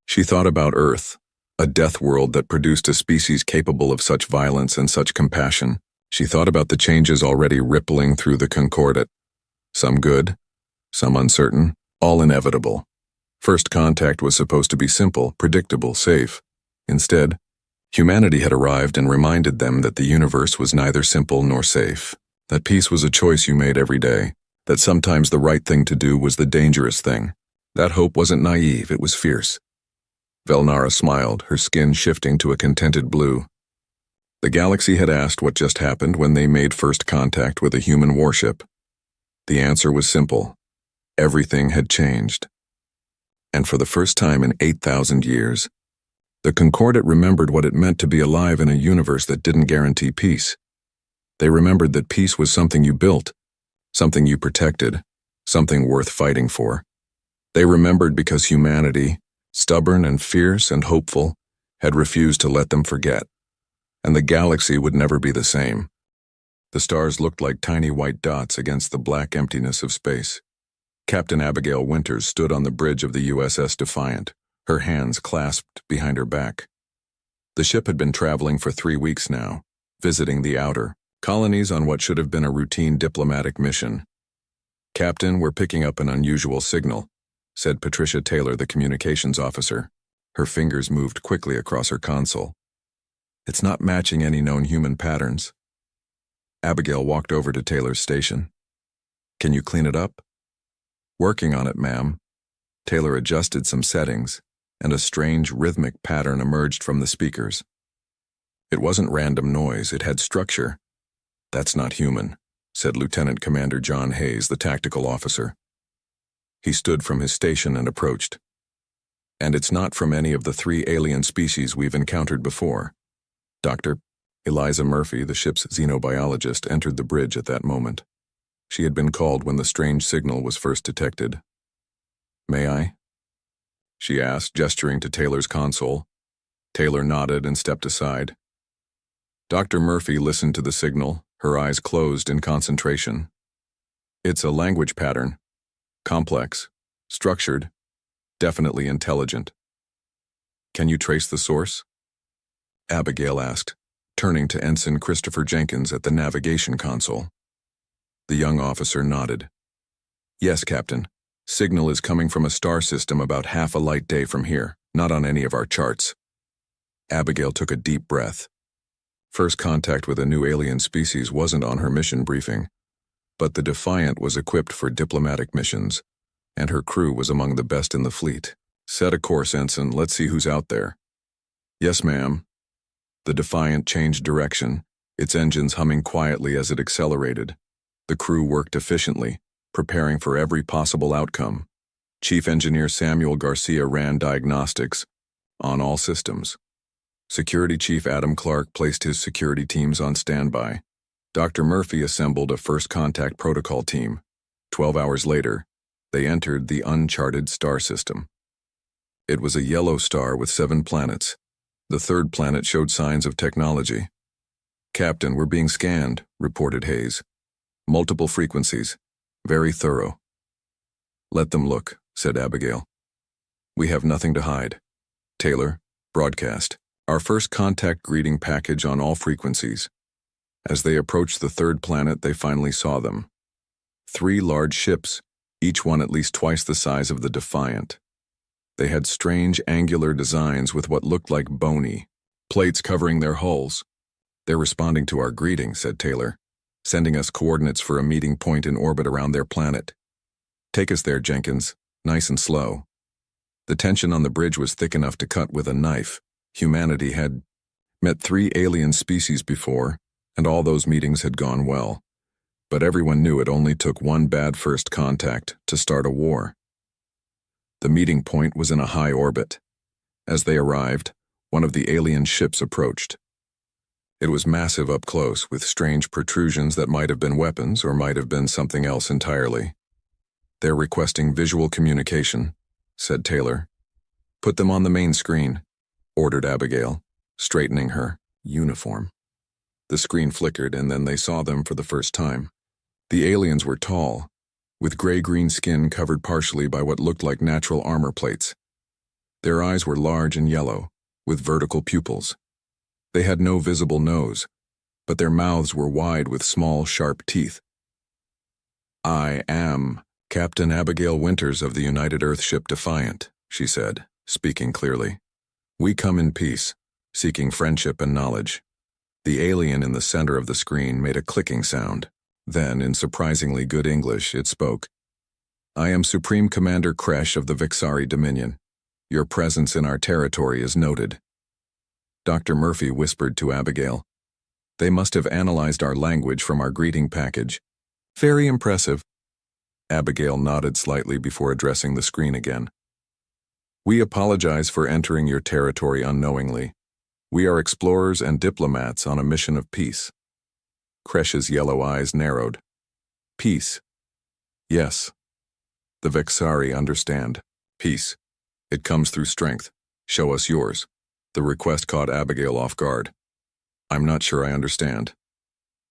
She thought about Earth, a death world that produced a species capable of such violence and such compassion. She thought about the changes already rippling through the Concordat. Some good, some uncertain, all inevitable. First contact was supposed to be simple, predictable, safe. Instead, humanity had arrived and reminded them that the universe was neither simple nor safe, that peace was a choice you made every day, that sometimes the right thing to do was the dangerous thing. That hope wasn't naive, it was fierce. Velnara smiled, her skin shifting to a contented blue. The galaxy had asked what just happened when they made first contact with a human warship. The answer was simple. Everything had changed. And for the first time in 8,000 years, the Concordat remembered what it meant to be alive in a universe that didn't guarantee peace. They remembered that peace was something you built, something you protected, something worth fighting for. They remembered because humanity, stubborn and fierce and hopeful, had refused to let them forget. And the galaxy would never be the same. The stars looked like tiny white dots against the black emptiness of space. Captain Abigail Winters stood on the bridge of the USS Defiant, her hands clasped behind her back. The ship had been traveling for 3 weeks now, visiting the outer colonies on what should have been a routine diplomatic mission. "Captain, we're picking up an unusual signal," said Patricia Taylor, the communications officer. Her fingers moved quickly across her console. "It's not matching any known human patterns." Abigail walked over to Taylor's station. "Can you clean it up?" "Working on it, ma'am." Taylor adjusted some settings, and a strange rhythmic pattern emerged from the speakers. It wasn't random noise, it had structure. "That's not human," said Lieutenant Commander John Hayes, the tactical officer. He stood from his station and approached. "And it's not from any of the 3 alien species we've encountered before." Dr. Eliza Murphy, the ship's xenobiologist, entered the bridge at that moment. She had been called when the strange signal was first detected. "May I?" she asked, gesturing to Taylor's console. Taylor nodded and stepped aside. Dr. Murphy listened to the signal, her eyes closed in concentration. "It's a language pattern. Complex, structured, definitely intelligent." "Can you trace the source?" Abigail asked, turning to Ensign Christopher Jenkins at the navigation console. The young officer nodded. "Yes, Captain. Signal is coming from a star system about half a light day from here, not on any of our charts." Abigail took a deep breath. First contact with a new alien species wasn't on her mission briefing, but the Defiant was equipped for diplomatic missions, and her crew was among the best in the fleet. "Set a course, Ensign. Let's see who's out there." "Yes, ma'am." The Defiant changed direction, its engines humming quietly as it accelerated. The crew worked efficiently, preparing for every possible outcome. Chief Engineer Samuel Garcia ran diagnostics on all systems. Security Chief Adam Clark placed his security teams on standby. Dr. Murphy assembled a first contact protocol team. 12 hours later, They entered the uncharted star system. It was a yellow star with 7 planets. The 3rd planet showed signs of technology. "Captain, we're being scanned," reported Hayes. "Multiple frequencies. Very thorough." "Let them look," said Abigail. "We have nothing to hide." Taylor, broadcast. Our first contact greeting package on all frequencies. As they approached the 3rd planet, they finally saw them. 3 large ships, each one at least twice the size of the Defiant. They had strange angular designs with what looked like bony plates covering their hulls. "They're responding to our greeting," said Taylor, "sending us coordinates for a meeting point in orbit around their planet. Take us there, Jenkins, nice and slow." The tension on the bridge was thick enough to cut with a knife. Humanity had met 3 alien species before, and all those meetings had gone well. But everyone knew it only took one bad first contact to start a war. The meeting point was in a high orbit. As they arrived, one of the alien ships approached. It was massive up close, with strange protrusions that might have been weapons or might have been something else entirely. "They're requesting visual communication," said Taylor. "Put them on the main screen," ordered Abigail, straightening her uniform. The screen flickered, and then they saw them for the first time. The aliens were tall, with gray-green skin covered partially by what looked like natural armor plates. Their eyes were large and yellow, with vertical pupils. They had no visible nose, but their mouths were wide with small, sharp teeth. "I am Captain Abigail Winters of the United Earthship Defiant," she said, speaking clearly. "We come in peace, seeking friendship and knowledge." The alien in the center of the screen made a clicking sound. Then, in surprisingly good English, it spoke. "I am Supreme Commander Kresh of the Vixari Dominion. Your presence in our territory is noted." Dr. Murphy whispered to Abigail. "They must have analyzed our language from our greeting package. Very impressive." Abigail nodded slightly before addressing the screen again. "We apologize for entering your territory unknowingly. We are explorers and diplomats on a mission of peace." Kresh's yellow eyes narrowed. "Peace. Yes. The Vexari understand. Peace. It comes through strength. Show us yours." The request caught Abigail off guard. "I'm not sure I understand."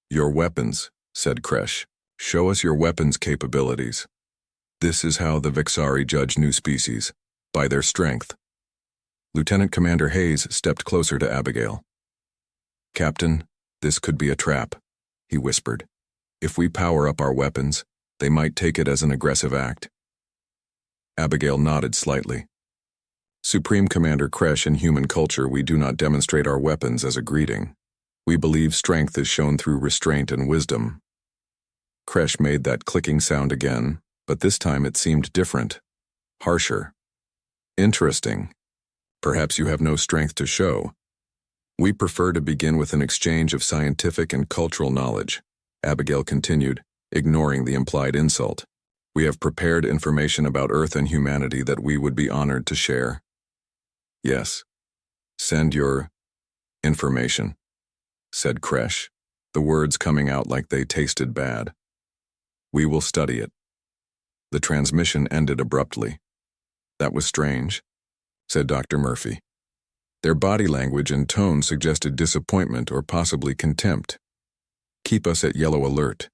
"Your weapons," said Kresh. "Show us your weapons capabilities. This is how the Vexari judge new species, by their strength." Lieutenant Commander Hayes stepped closer to Abigail. "Captain, this could be a trap," he whispered. "If we power up our weapons, they might take it as an aggressive act." Abigail nodded slightly. "Supreme Commander Kresh, in human culture, we do not demonstrate our weapons as a greeting. We believe strength is shown through restraint and wisdom." Kresh made that clicking sound again, but this time it seemed different, harsher. "Interesting. Perhaps you have no strength to show. We prefer to begin with an exchange of scientific and cultural knowledge," Abigail continued, ignoring the implied insult. "We have prepared information about Earth and humanity that we would be honored to share." "Yes. Send your information," said Kresh, the words coming out like they tasted bad. "We will study it." The transmission ended abruptly. "That was strange," said Dr. Murphy. Their body language and tone suggested disappointment or possibly contempt. "Keep us at yellow alert,"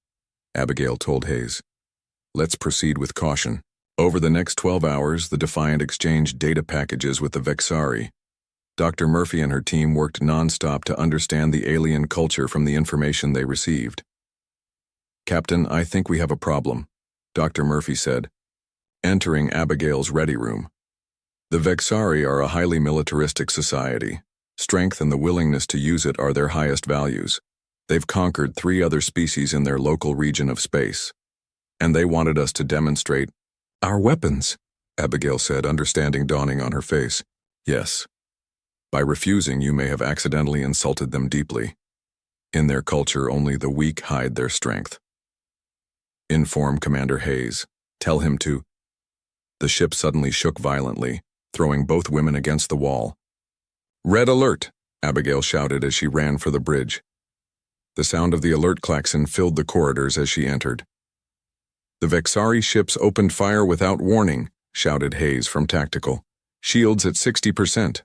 Abigail told Hayes. "Let's proceed with caution." Over the next 12 hours, the Defiant exchanged data packages with the Vexari. Dr. Murphy and her team worked non-stop to understand the alien culture from the information they received. "Captain, I think we have a problem," Dr. Murphy said, entering Abigail's ready room. "The Vexari are a highly militaristic society. Strength and the willingness to use it are their highest values. They've conquered 3 other species in their local region of space. And they wanted us to demonstrate our weapons," Abigail said, understanding dawning on her face. "Yes. By refusing, you may have accidentally insulted them deeply. In their culture, only the weak hide their strength. Inform Commander Hayes. Tell him to—" The ship suddenly shook violently, throwing both women against the wall. "Red alert!" Abigail shouted as she ran for the bridge. The sound of the alert klaxon filled the corridors as she entered. The Vexari ships opened fire without warning, shouted Hayes from Tactical. Shields at 60%.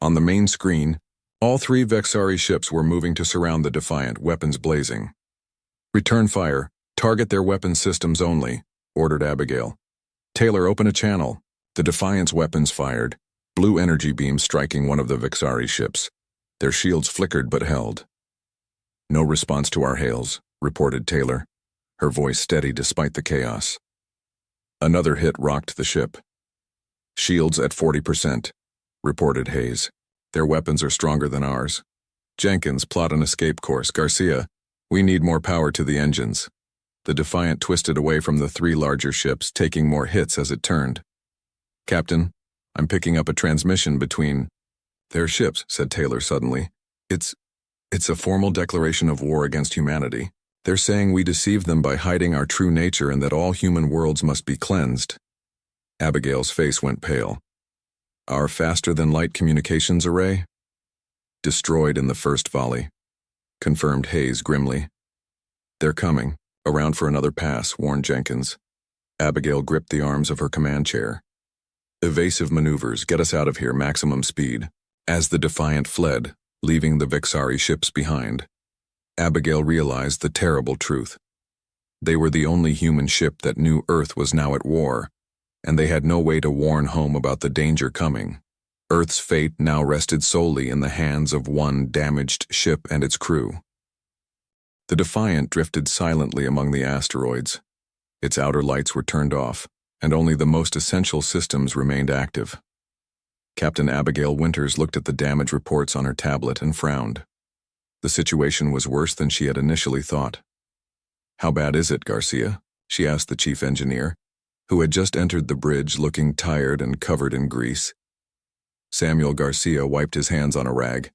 On the main screen, all 3 Vexari ships were moving to surround the Defiant, weapons blazing. Return fire. Target their weapon systems only, ordered Abigail. Taylor, open a channel. The Defiant's weapons fired, blue energy beams striking one of the Vexari ships. Their shields flickered but held. No response to our hails, reported Taylor, her voice steady despite the chaos. Another hit rocked the ship. Shields at 40%, reported Hayes. Their weapons are stronger than ours. Jenkins, plot an escape course. Garcia, we need more power to the engines. The Defiant twisted away from the 3 larger ships, taking more hits as it turned. Captain, I'm picking up a transmission between their ships, said Taylor suddenly. It's a formal declaration of war against humanity. They're saying we deceived them by hiding our true nature and that all human worlds must be cleansed. Abigail's face went pale. Our faster-than-light communications array? Destroyed in the first volley, confirmed Hayes grimly. They're coming. Around for another pass, warned Jenkins. Abigail gripped the arms of her command chair. Evasive maneuvers, get us out of here, maximum speed. As the Defiant fled, leaving the Vexari ships behind, Abigail realized the terrible truth. They were the only human ship that knew Earth was now at war, and they had no way to warn home about the danger coming. Earth's fate now rested solely in the hands of one damaged ship and its crew. The Defiant drifted silently among the asteroids. Its outer lights were turned off, and only the most essential systems remained active. Captain Abigail Winters looked at the damage reports on her tablet and frowned. The situation was worse than she had initially thought. How bad is it, Garcia? She asked the chief engineer, who had just entered the bridge looking tired and covered in grease. Samuel Garcia wiped his hands on a rag.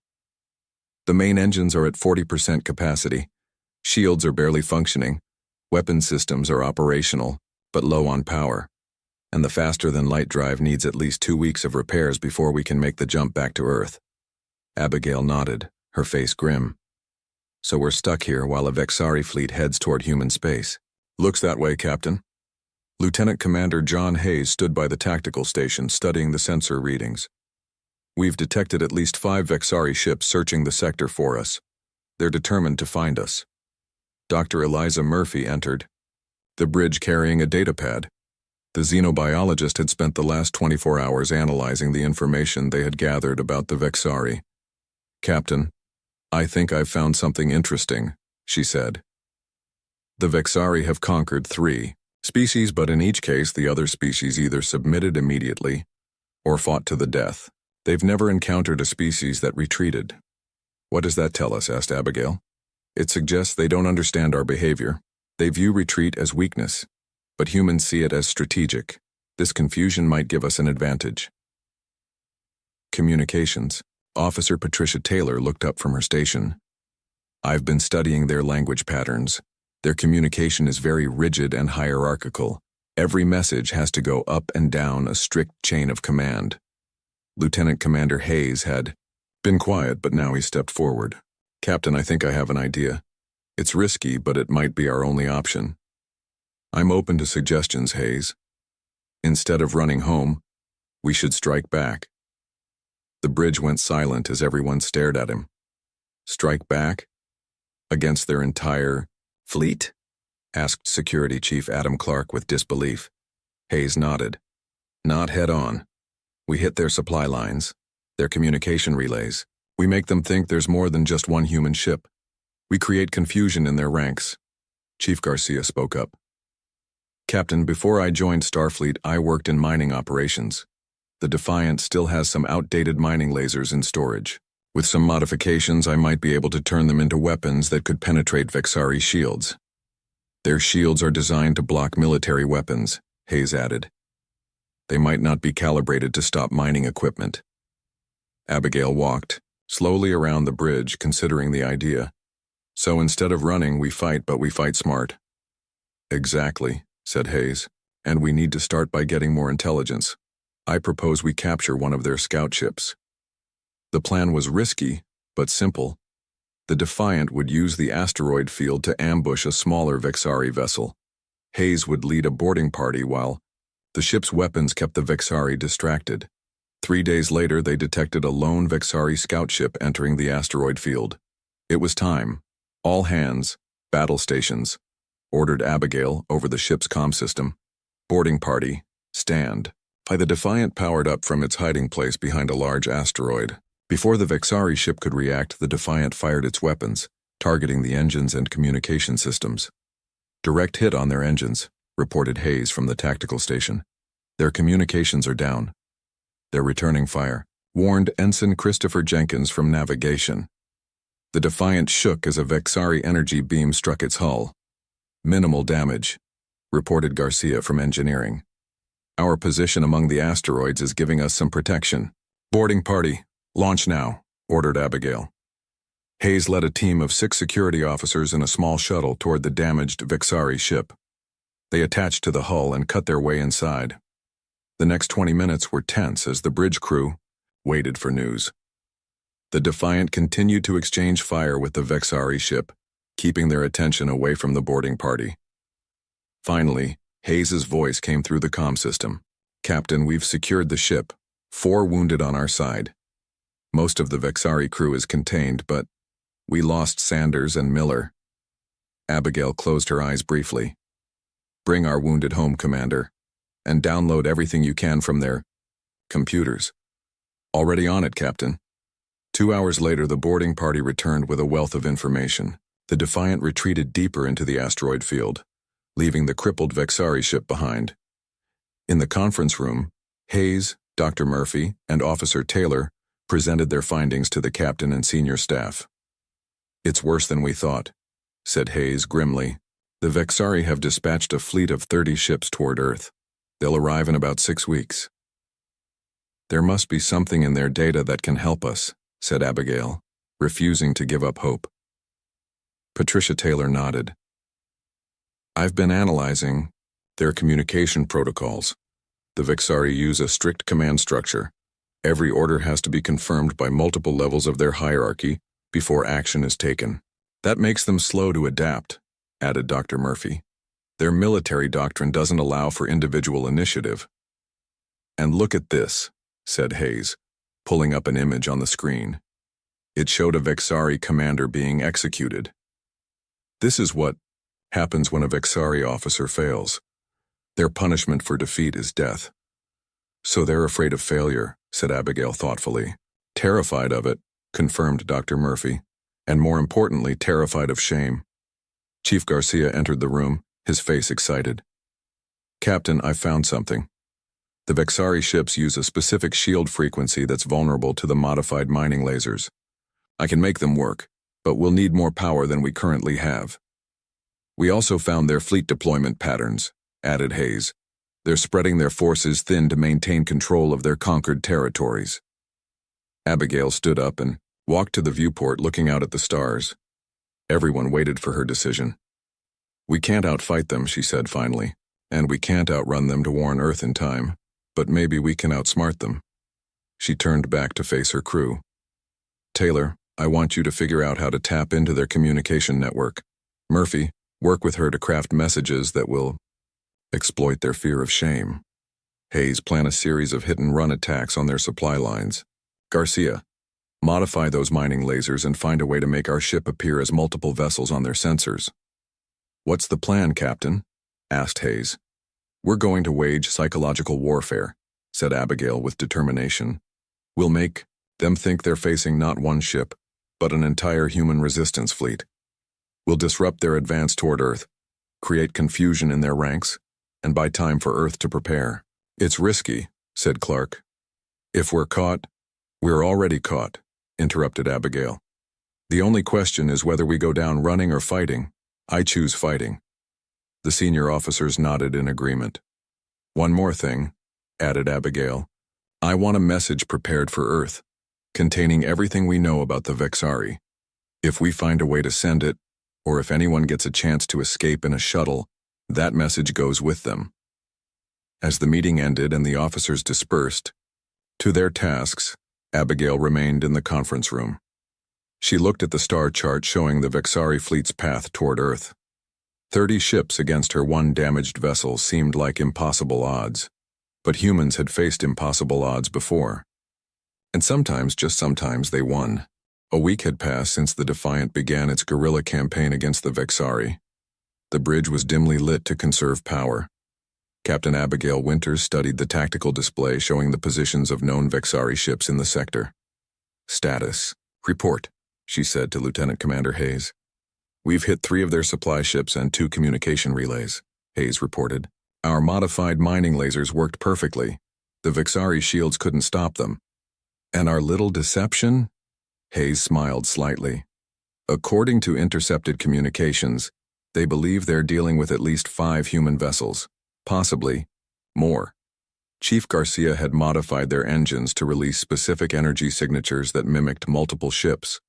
The main engines are at 40% capacity. Shields are barely functioning. Weapon systems are operational, but low on power. And the faster-than-light drive needs at least 2 weeks of repairs before we can make the jump back to Earth. Abigail nodded, her face grim. So we're stuck here while a Vexari fleet heads toward human space. Looks that way, Captain. Lieutenant Commander John Hayes stood by the tactical station studying the sensor readings. We've detected at least 5 Vexari ships searching the sector for us. They're determined to find us. Dr. Eliza Murphy entered, the bridge carrying a datapad. The xenobiologist had spent the last 24 hours analyzing the information they had gathered about the Vexari. Captain, I think I've found something interesting, she said. The Vexari have conquered 3 species, but in each case the other species either submitted immediately or fought to the death. They've never encountered a species that retreated. What does that tell us? Asked Abigail. It suggests they don't understand our behavior. They view retreat as weakness, but humans see it as strategic. This confusion might give us an advantage. Communications. Officer Patricia Taylor looked up from her station. I've been studying their language patterns. Their communication is very rigid and hierarchical. Every message has to go up and down a strict chain of command. Lieutenant Commander Hayes had been quiet, but now he stepped forward. Captain, I think I have an idea. It's risky, but it might be our only option. I'm open to suggestions, Hayes. Instead of running home, we should strike back. The bridge went silent as everyone stared at him. Strike back? Against their entire fleet? Asked Security Chief Adam Clark with disbelief. Hayes nodded. Not head on. We hit their supply lines, their communication relays. We make them think there's more than just one human ship. We create confusion in their ranks. Chief Garcia spoke up. Captain, before I joined Starfleet, I worked in mining operations. The Defiant still has some outdated mining lasers in storage. With some modifications, I might be able to turn them into weapons that could penetrate Vexari shields. Their shields are designed to block military weapons, Hayes added. They might not be calibrated to stop mining equipment. Abigail walked slowly around the bridge, considering the idea. So instead of running, we fight, but we fight smart. Exactly, said Hayes, and we need to start by getting more intelligence. I propose we capture one of their scout ships. The plan was risky, but simple. The Defiant would use the asteroid field to ambush a smaller Vexari vessel. Hayes would lead a boarding party while the ship's weapons kept the Vexari distracted. 3 days later, they detected a lone Vexari scout ship entering the asteroid field. It was time. All hands, battle stations, ordered Abigail over the ship's comm system. Boarding party, stand. The Defiant powered up from its hiding place behind a large asteroid. Before the Vexari ship could react, the Defiant fired its weapons, targeting the engines and communication systems. Direct hit on their engines, reported Hayes from the tactical station. Their communications are down. They're returning fire, warned Ensign Christopher Jenkins from navigation. The Defiant shook as a Vexari energy beam struck its hull. Minimal damage, reported Garcia from engineering. Our position among the asteroids is giving us some protection. Boarding party, launch now, ordered Abigail. Hayes led a team of 6 security officers in a small shuttle toward the damaged Vexari ship. They attached to the hull and cut their way inside. The next 20 minutes were tense as the bridge crew waited for news. The Defiant continued to exchange fire with the Vexari ship, keeping their attention away from the boarding party. Finally, Hayes's voice came through the comm system. Captain, we've secured the ship. 4 wounded on our side. Most of the Vexari crew is contained, but we lost Sanders and Miller. Abigail closed her eyes briefly. Bring our wounded home, Commander, and download everything you can from their computers. Already on it, Captain. 2 hours later, the boarding party returned with a wealth of information. The Defiant retreated deeper into the asteroid field, leaving the crippled Vexari ship behind. In the conference room, Hayes, Dr. Murphy, and Officer Taylor presented their findings to the captain and senior staff. It's worse than we thought, said Hayes grimly. The Vexari have dispatched a fleet of 30 ships toward Earth. They'll arrive in about 6 weeks. There must be something in their data that can help us, said Abigail, refusing to give up hope. Patricia Taylor nodded. I've been analyzing their communication protocols. The Vexari use a strict command structure. Every order has to be confirmed by multiple levels of their hierarchy before action is taken. That makes them slow to adapt, added Dr. Murphy. Their military doctrine doesn't allow for individual initiative. And look at this, said Hayes, pulling up an image on the screen. It showed a Vexari commander being executed. This is what happens when a Vexari officer fails. Their punishment for defeat is death. So they're afraid of failure, said Abigail thoughtfully. Terrified of it, confirmed Dr. Murphy, and more importantly, terrified of shame. Chief Garcia entered the room, his face excited. Captain, I found something. The Vexari ships use a specific shield frequency that's vulnerable to the modified mining lasers. I can make them work, but we'll need more power than we currently have. We also found their fleet deployment patterns, added Hayes. They're spreading their forces thin to maintain control of their conquered territories. Abigail stood up and walked to the viewport, looking out at the stars. Everyone waited for her decision. We can't outfight them, she said finally, and we can't outrun them to warn Earth in time, but maybe we can outsmart them. She turned back to face her crew. Taylor, I want you to figure out how to tap into their communication network. Murphy, work with her to craft messages that will exploit their fear of shame. Hayes, plan a series of hit-and-run attacks on their supply lines. Garcia, modify those mining lasers and find a way to make our ship appear as multiple vessels on their sensors. What's the plan, Captain? Asked Hayes. We're going to wage psychological warfare, said Abigail with determination. We'll make them think they're facing not one ship, but an entire human resistance fleet. We'll disrupt their advance toward Earth, create confusion in their ranks, and buy time for Earth to prepare. It's risky, said Clark. If we're caught, we're already caught, interrupted Abigail. The only question is whether we go down running or fighting. I choose fighting. The senior officers nodded in agreement. One more thing, added Abigail. I want a message prepared for Earth, containing everything we know about the Vexari. If we find a way to send it, or if anyone gets a chance to escape in a shuttle, that message goes with them. As the meeting ended and the officers dispersed to their tasks, Abigail remained in the conference room. She looked at the star chart showing the Vexari fleet's path toward Earth. 30 ships against her one damaged vessel seemed like impossible odds. But humans had faced impossible odds before. And sometimes, just sometimes, they won. A week had passed since the Defiant began its guerrilla campaign against the Vexari. The bridge was dimly lit to conserve power. Captain Abigail Winters studied the tactical display showing the positions of known Vexari ships in the sector. "Status. Report," she said to Lieutenant Commander Hayes. "We've hit 3 of their supply ships and 2 communication relays," Hayes reported. "Our modified mining lasers worked perfectly. The Vexari shields couldn't stop them. And our little deception?" Hayes smiled slightly. "According to intercepted communications, they believe they're dealing with at least 5 human vessels, possibly more." Chief Garcia had modified their engines to release specific energy signatures that mimicked multiple ships.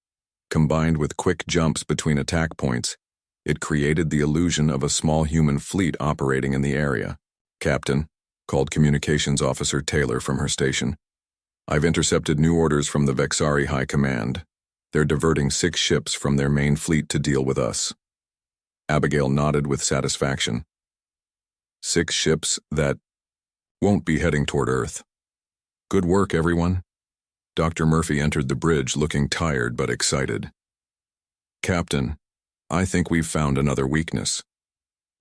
Combined with quick jumps between attack points, it created the illusion of a small human fleet operating in the area. "Captain," called Communications Officer Taylor from her station, "I've intercepted new orders from the Vexari High Command. They're diverting 6 ships from their main fleet to deal with us." Abigail nodded with satisfaction. 6 ships that won't be heading toward Earth. "Good work, everyone." Dr. Murphy entered the bridge looking tired but excited. "Captain, I think we've found another weakness.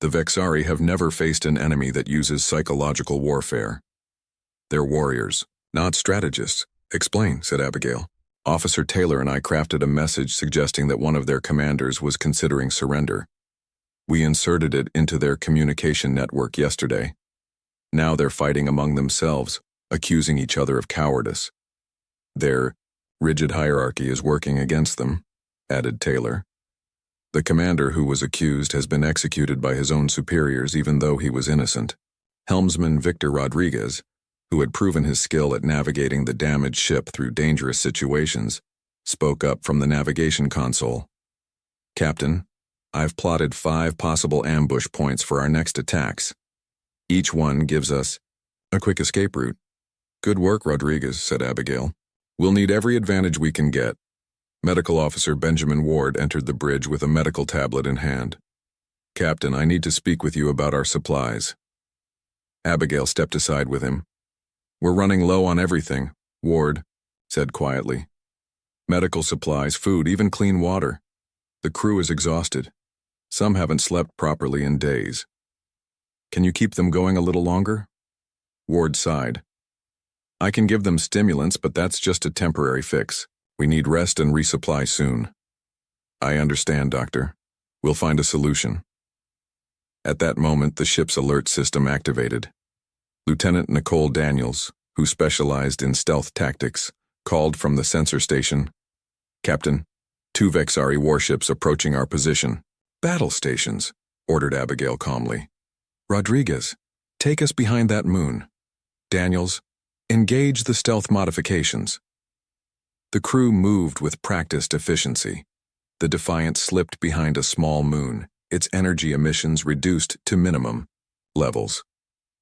The Vexari have never faced an enemy that uses psychological warfare. They're warriors, not strategists." "Explain," said Abigail. "Officer Taylor and I crafted a message suggesting that one of their commanders was considering surrender. We inserted it into their communication network yesterday. Now they're fighting among themselves, accusing each other of cowardice. Their rigid hierarchy is working against them," added Taylor. "The commander who was accused has been executed by his own superiors even though he was innocent. Helmsman Victor Rodriguez, who had proven his skill at navigating the damaged ship through dangerous situations, spoke up from the navigation console. "Captain, I've plotted 5 possible ambush points for our next attacks. Each one gives us a quick escape route." "Good work, Rodriguez," said Abigail. "We'll need every advantage we can get." Medical Officer Benjamin Ward entered the bridge with a medical tablet in hand. "Captain, I need to speak with you about our supplies." Abigail stepped aside with him. "We're running low on everything," Ward said quietly. "Medical supplies, food, even clean water. The crew is exhausted. Some haven't slept properly in days. Can you keep them going a little longer?" Ward sighed. "I can give them stimulants, but that's just a temporary fix. We need rest and resupply soon." "I understand, Doctor. We'll find a solution." At that moment, the ship's alert system activated. Lieutenant Nicole Daniels, who specialized in stealth tactics, called from the sensor station, "Captain, 2 Vexari warships approaching our position." "Battle stations," ordered Abigail calmly. "Rodriguez, take us behind that moon. Daniels, engage the stealth modifications." The crew moved with practiced efficiency. The Defiant slipped behind a small moon, its energy emissions reduced to minimum levels.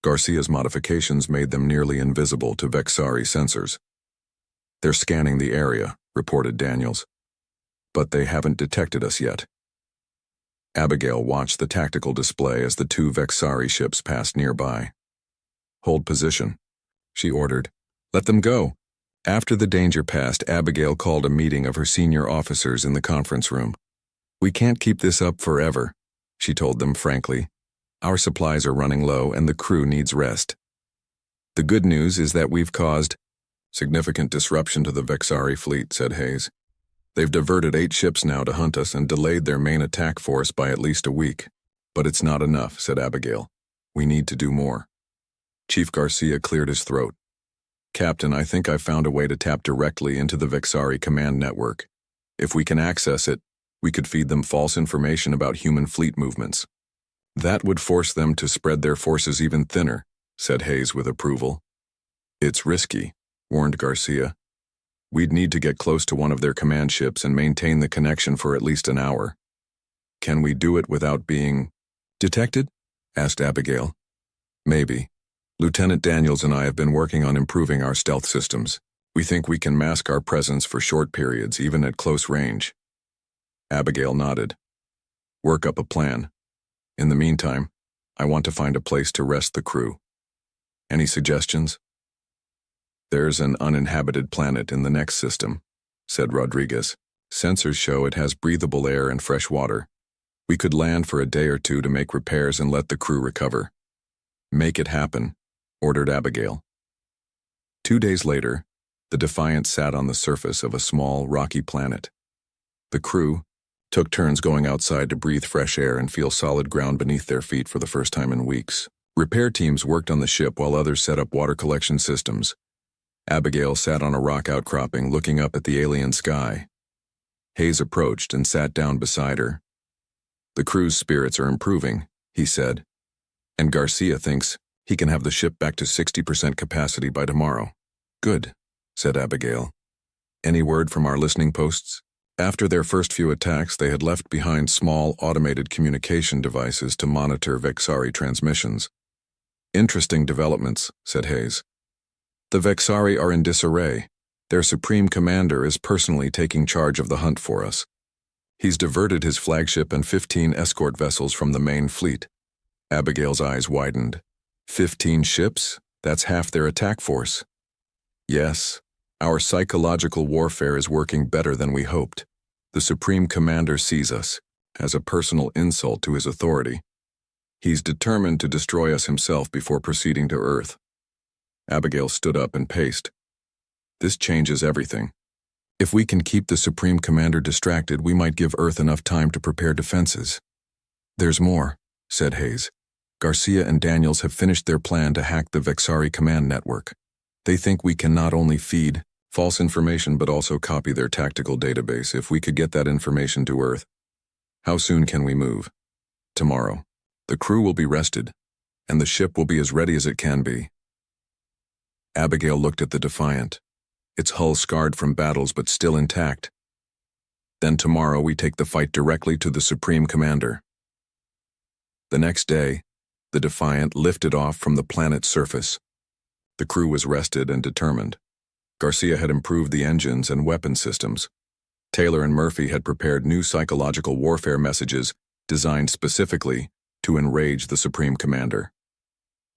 Garcia's modifications made them nearly invisible to Vexari sensors. "They're scanning the area," reported Daniels. "But they haven't detected us yet." Abigail watched the tactical display as the 2 Vexari ships passed nearby. "Hold position," she ordered. "Let them go." After the danger passed, Abigail called a meeting of her senior officers in the conference room. "We can't keep this up forever," she told them frankly. "Our supplies are running low and the crew needs rest. The good news is that we've caused significant disruption to the Vexari fleet," said Hayes. "They've diverted 8 ships now to hunt us and delayed their main attack force by at least a week. But it's not enough," said Abigail. "We need to do more." Chief Garcia cleared his throat. "Captain, I think I've found a way to tap directly into the Vexari command network. If we can access it, we could feed them false information about human fleet movements. That would force them to spread their forces even thinner," said Hayes with approval. "It's risky," warned Garcia. "We'd need to get close to one of their command ships and maintain the connection for at least an hour." "Can we do it without being detected?" asked Abigail. "Maybe. Lieutenant Daniels and I have been working on improving our stealth systems. We think we can mask our presence for short periods, even at close range." Abigail nodded. "Work up a plan." In the meantime, I want to find a place to rest the crew. Any suggestions? There's an uninhabited planet in the next system, said Rodriguez. Sensors show it has breathable air and fresh water. We could land for a day or two to make repairs and let the crew recover. Make it happen, ordered Abigail. 2 days later, the Defiant sat on the surface of a small, rocky planet. The crew took turns going outside to breathe fresh air and feel solid ground beneath their feet for the first time in weeks. Repair teams worked on the ship while others set up water collection systems. Abigail sat on a rock outcropping looking up at the alien sky. Hayes approached and sat down beside her. The crew's spirits are improving, he said, and Garcia thinks he can have the ship back to 60% capacity by tomorrow. Good, said Abigail. Any word from our listening posts? After their first few attacks, they had left behind small automated communication devices to monitor Vexari transmissions. Interesting developments, said Hayes. The Vexari are in disarray. Their supreme commander is personally taking charge of the hunt for us. He's diverted his flagship and 15 escort vessels from the main fleet. Abigail's eyes widened. 15 ships? That's half their attack force. Yes, our psychological warfare is working better than we hoped. The Supreme Commander sees us as a personal insult to his authority. He's determined to destroy us himself before proceeding to Earth. Abigail stood up and paced. This changes everything. If we can keep the Supreme Commander distracted, we might give Earth enough time to prepare defenses. There's more, said Hayes. Garcia and Daniels have finished their plan to hack the Vexari command network. They think we can not only feed false information but also copy their tactical database. If we could get that information to Earth. How soon can we move? Tomorrow. The crew will be rested, and the ship will be as ready as it can be. Abigail looked at the Defiant, its hull scarred from battles but still intact. Then tomorrow we take the fight directly to the Supreme Commander. The next day, the Defiant lifted off from the planet's surface. The crew was rested and determined. Garcia had improved the engines and weapon systems. Taylor and Murphy had prepared new psychological warfare messages designed specifically to enrage the Supreme Commander.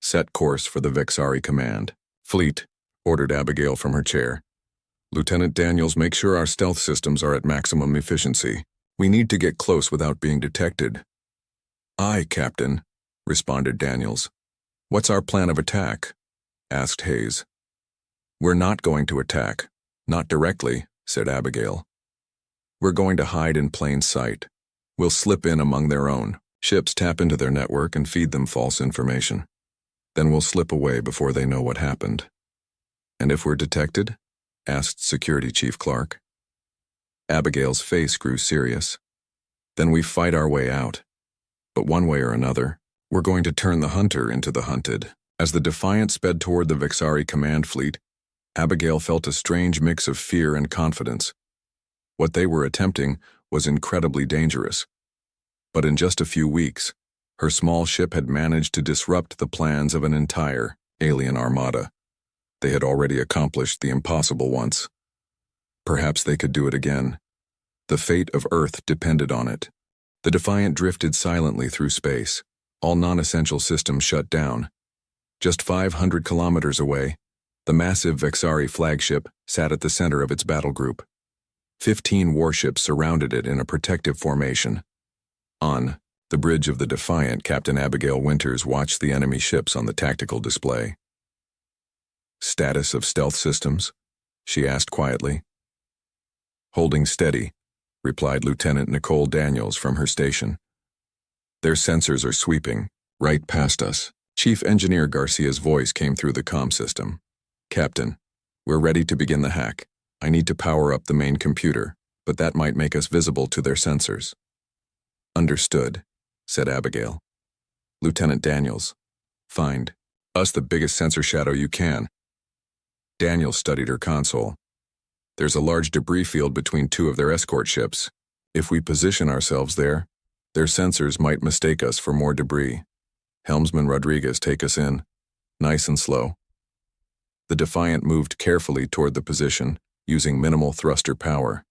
Set course for the Vexari command. Fleet, ordered Abigail from her chair. Lieutenant Daniels, make sure our stealth systems are at maximum efficiency. We need to get close without being detected. Aye, Captain, responded Daniels. What's our plan of attack? Asked Hayes. We're not going to attack. Not directly, said Abigail. We're going to hide in plain sight. We'll slip in among their own. Ships tap into their network and feed them false information. Then we'll slip away before they know what happened. And if we're detected? Asked Security Chief Clark. Abigail's face grew serious. Then we fight our way out. But one way or another, we're going to turn the hunter into the hunted. As the Defiant sped toward the Vexari command fleet, Abigail felt a strange mix of fear and confidence. What they were attempting was incredibly dangerous. But in just a few weeks, her small ship had managed to disrupt the plans of an entire alien armada. They had already accomplished the impossible once. Perhaps they could do it again. The fate of Earth depended on it. The Defiant drifted silently through space. All non-essential systems shut down. Just 500 kilometers away, the massive Vexari flagship sat at the center of its battle group. 15 warships surrounded it in a protective formation. On the bridge of the Defiant, Captain Abigail Winters watched the enemy ships on the tactical display. Status of stealth systems? She asked quietly. Holding steady, replied Lieutenant Nicole Daniels from her station. Their sensors are sweeping, right past us. Chief Engineer Garcia's voice came through the comm system. Captain, we're ready to begin the hack. I need to power up the main computer, but that might make us visible to their sensors. Understood, said Abigail. Lieutenant Daniels, find us the biggest sensor shadow you can. Daniels studied her console. There's a large debris field between two of their escort ships. If we position ourselves there, their sensors might mistake us for more debris. Helmsman Rodriguez, take us in. Nice and slow. The Defiant moved carefully toward the position, using minimal thruster power.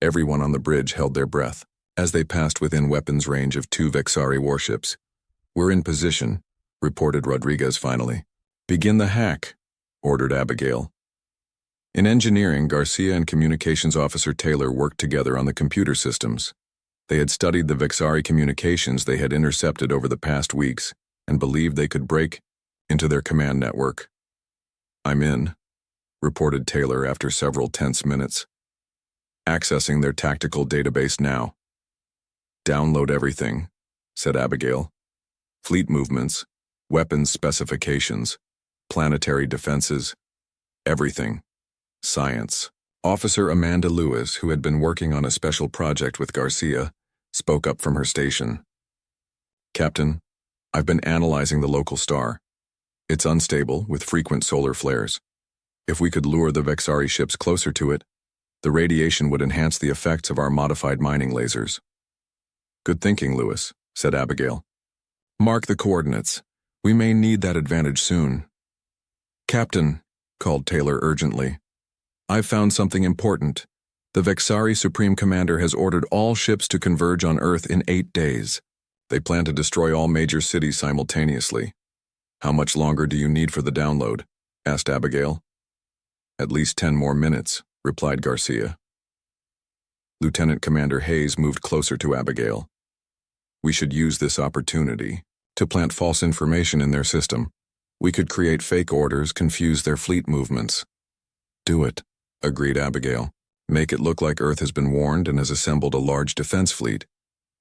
Everyone on the bridge held their breath. As they passed within weapons range of two Vexari warships, We're in position, reported Rodriguez finally. Begin the hack, ordered Abigail. In engineering, Garcia and Communications Officer Taylor worked together on the computer systems. They had studied the Vexari communications they had intercepted over the past weeks and believed they could break into their command network. I'm in, reported Taylor after several tense minutes. Accessing their tactical database now. Download everything, said Abigail. Fleet movements, weapons specifications, planetary defenses, everything. Science. Officer Amanda Lewis, who had been working on a special project with Garcia, spoke up from her station. Captain, I've been analyzing the local star. It's unstable, with frequent solar flares. If we could lure the Vexari ships closer to it, the radiation would enhance the effects of our modified mining lasers. Good thinking, Lewis, said Abigail. Mark the coordinates. We may need that advantage soon. Captain, called Taylor urgently, I've found something important. The Vexari Supreme Commander has ordered all ships to converge on Earth in 8 days. They plan to destroy all major cities simultaneously. How much longer do you need for the download? Asked Abigail. At least 10 more minutes, replied Garcia. Lieutenant Commander Hayes moved closer to Abigail. We should use this opportunity to plant false information in their system. We could create fake orders, confuse their fleet movements. Do it, agreed Abigail. Make it look like Earth has been warned and has assembled a large defense fleet.